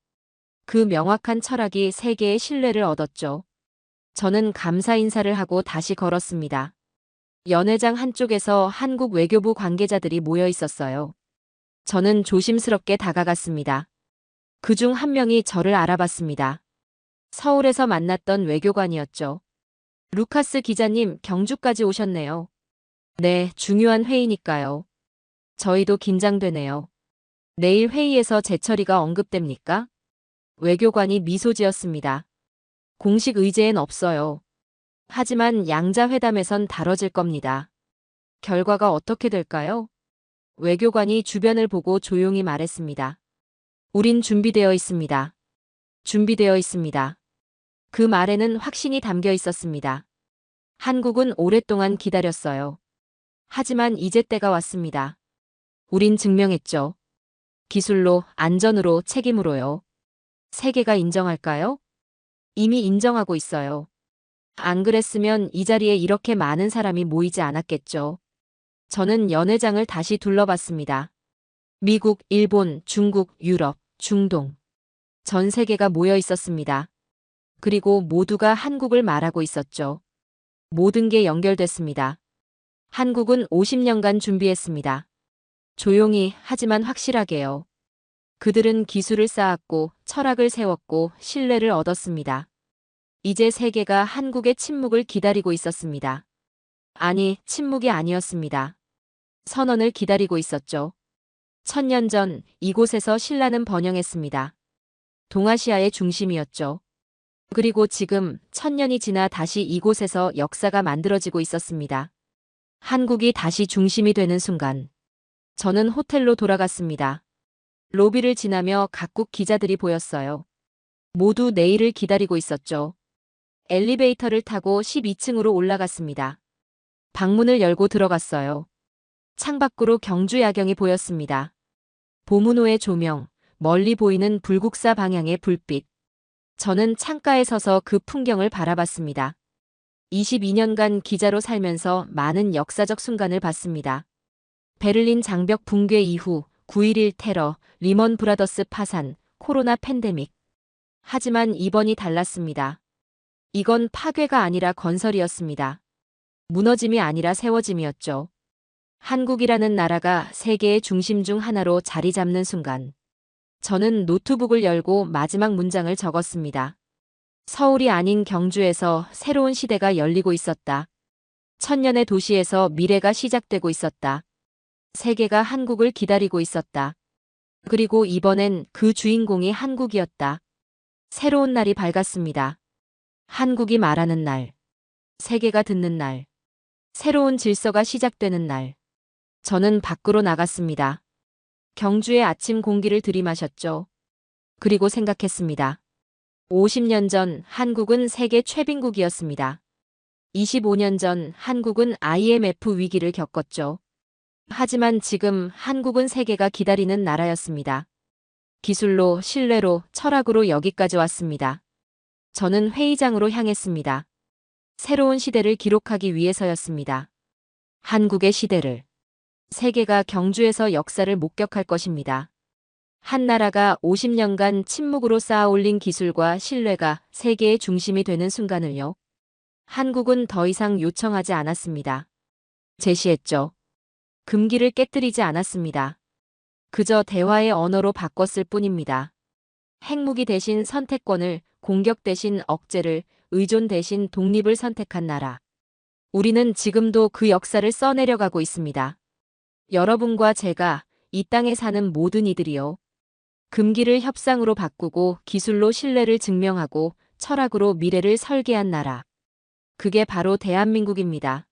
그 명확한 철학이 세계의 신뢰를 얻었죠. 저는 감사 인사를 하고 다시 걸었습니다. 연회장 한쪽에서 한국 외교부 관계자들이 모여 있었어요. 저는 조심스럽게 다가갔습니다. 그중 한 명이 저를 알아봤습니다. 서울에서 만났던 외교관이었죠. 루카스 기자님, 경주까지 오셨네요. 네, 중요한 회의니까요. 저희도 긴장되네요. 내일 회의에서 재처리가 언급됩니까? 외교관이 미소 지었습니다. 공식 의제엔 없어요. 하지만 양자회담에선 다뤄질 겁니다. 결과가 어떻게 될까요? 외교관이 주변을 보고 조용히 말했습니다. 우린 준비되어 있습니다. 준비되어 있습니다. 그 말에는 확신이 담겨 있었습니다. 한국은 오랫동안 기다렸어요. 하지만 이제 때가 왔습니다. 우린 증명했죠. 기술로, 안전으로, 책임으로요. 세계가 인정할까요? 이미 인정하고 있어요. 안 그랬으면 이 자리에 이렇게 많은 사람이 모이지 않았겠죠. 저는 연회장을 다시 둘러봤습니다. 미국, 일본, 중국, 유럽, 중동. 전 세계가 모여 있었습니다. 그리고 모두가 한국을 말하고 있었죠. 모든 게 연결됐습니다. 한국은 50년간 준비했습니다. 조용히 하지만 확실하게요. 그들은 기술을 쌓았고 철학을 세웠고 신뢰를 얻었습니다. 이제 세계가 한국의 침묵을 기다리고 있었습니다. 아니, 침묵이 아니었습니다. 선언을 기다리고 있었죠. 1000년 전 이곳에서 신라는 번영했습니다. 동아시아의 중심이었죠. 그리고 지금 1000년이 지나 다시 이곳에서 역사가 만들어지고 있었습니다. 한국이 다시 중심이 되는 순간. 저는 호텔로 돌아갔습니다. 로비를 지나며 각국 기자들이 보였어요. 모두 내일을 기다리고 있었죠. 엘리베이터를 타고 12층으로 올라갔습니다. 방문을 열고 들어갔어요. 창밖으로 경주 야경이 보였습니다. 보문호의 조명, 멀리 보이는 불국사 방향의 불빛. 저는 창가에 서서 그 풍경을 바라봤습니다. 22년간 기자로 살면서 많은 역사적 순간을 봤습니다. 베를린 장벽 붕괴 이후 9.11 테러, 리먼 브라더스 파산, 코로나 팬데믹. 하지만 이번이 달랐습니다. 이건 파괴가 아니라 건설이었습니다. 무너짐이 아니라 세워짐이었죠. 한국이라는 나라가 세계의 중심 중 하나로 자리 잡는 순간. 저는 노트북을 열고 마지막 문장을 적었습니다. 서울이 아닌 경주에서 새로운 시대가 열리고 있었다. 1000년의 도시에서 미래가 시작되고 있었다. 세계가 한국을 기다리고 있었다. 그리고 이번엔 그 주인공이 한국이었다. 새로운 날이 밝았습니다. 한국이 말하는 날. 세계가 듣는 날. 새로운 질서가 시작되는 날. 저는 밖으로 나갔습니다. 경주의 아침 공기를 들이마셨죠. 그리고 생각했습니다. 50년 전 한국은 세계 최빈국이었습니다. 25년 전 한국은 IMF 위기를 겪었죠. 하지만 지금 한국은 세계가 기다리는 나라였습니다. 기술로, 신뢰로, 철학으로 여기까지 왔습니다. 저는 회의장으로 향했습니다. 새로운 시대를 기록하기 위해서였습니다. 한국의 시대를. 세계가 경주에서 역사를 목격할 것입니다. 한 나라가 50년간 침묵으로 쌓아올린 기술과 신뢰가 세계의 중심이 되는 순간을요. 한국은 더 이상 요청하지 않았습니다. 제시했죠. 금기를 깨뜨리지 않았습니다. 그저 대화의 언어로 바꿨을 뿐입니다. 핵무기 대신 선택권을, 공격 대신 억제를, 의존 대신 독립을 선택한 나라. 우리는 지금도 그 역사를 써내려가고 있습니다. 여러분과 제가, 이 땅에 사는 모든 이들이요. 금기를 협상으로 바꾸고 기술로 신뢰를 증명하고 철학으로 미래를 설계한 나라. 그게 바로 대한민국입니다.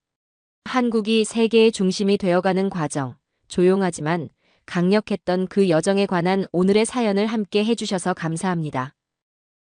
한국이 세계의 중심이 되어가는 과정, 조용하지만 강력했던 그 여정에 관한 오늘의 사연을 함께 해주셔서 감사합니다.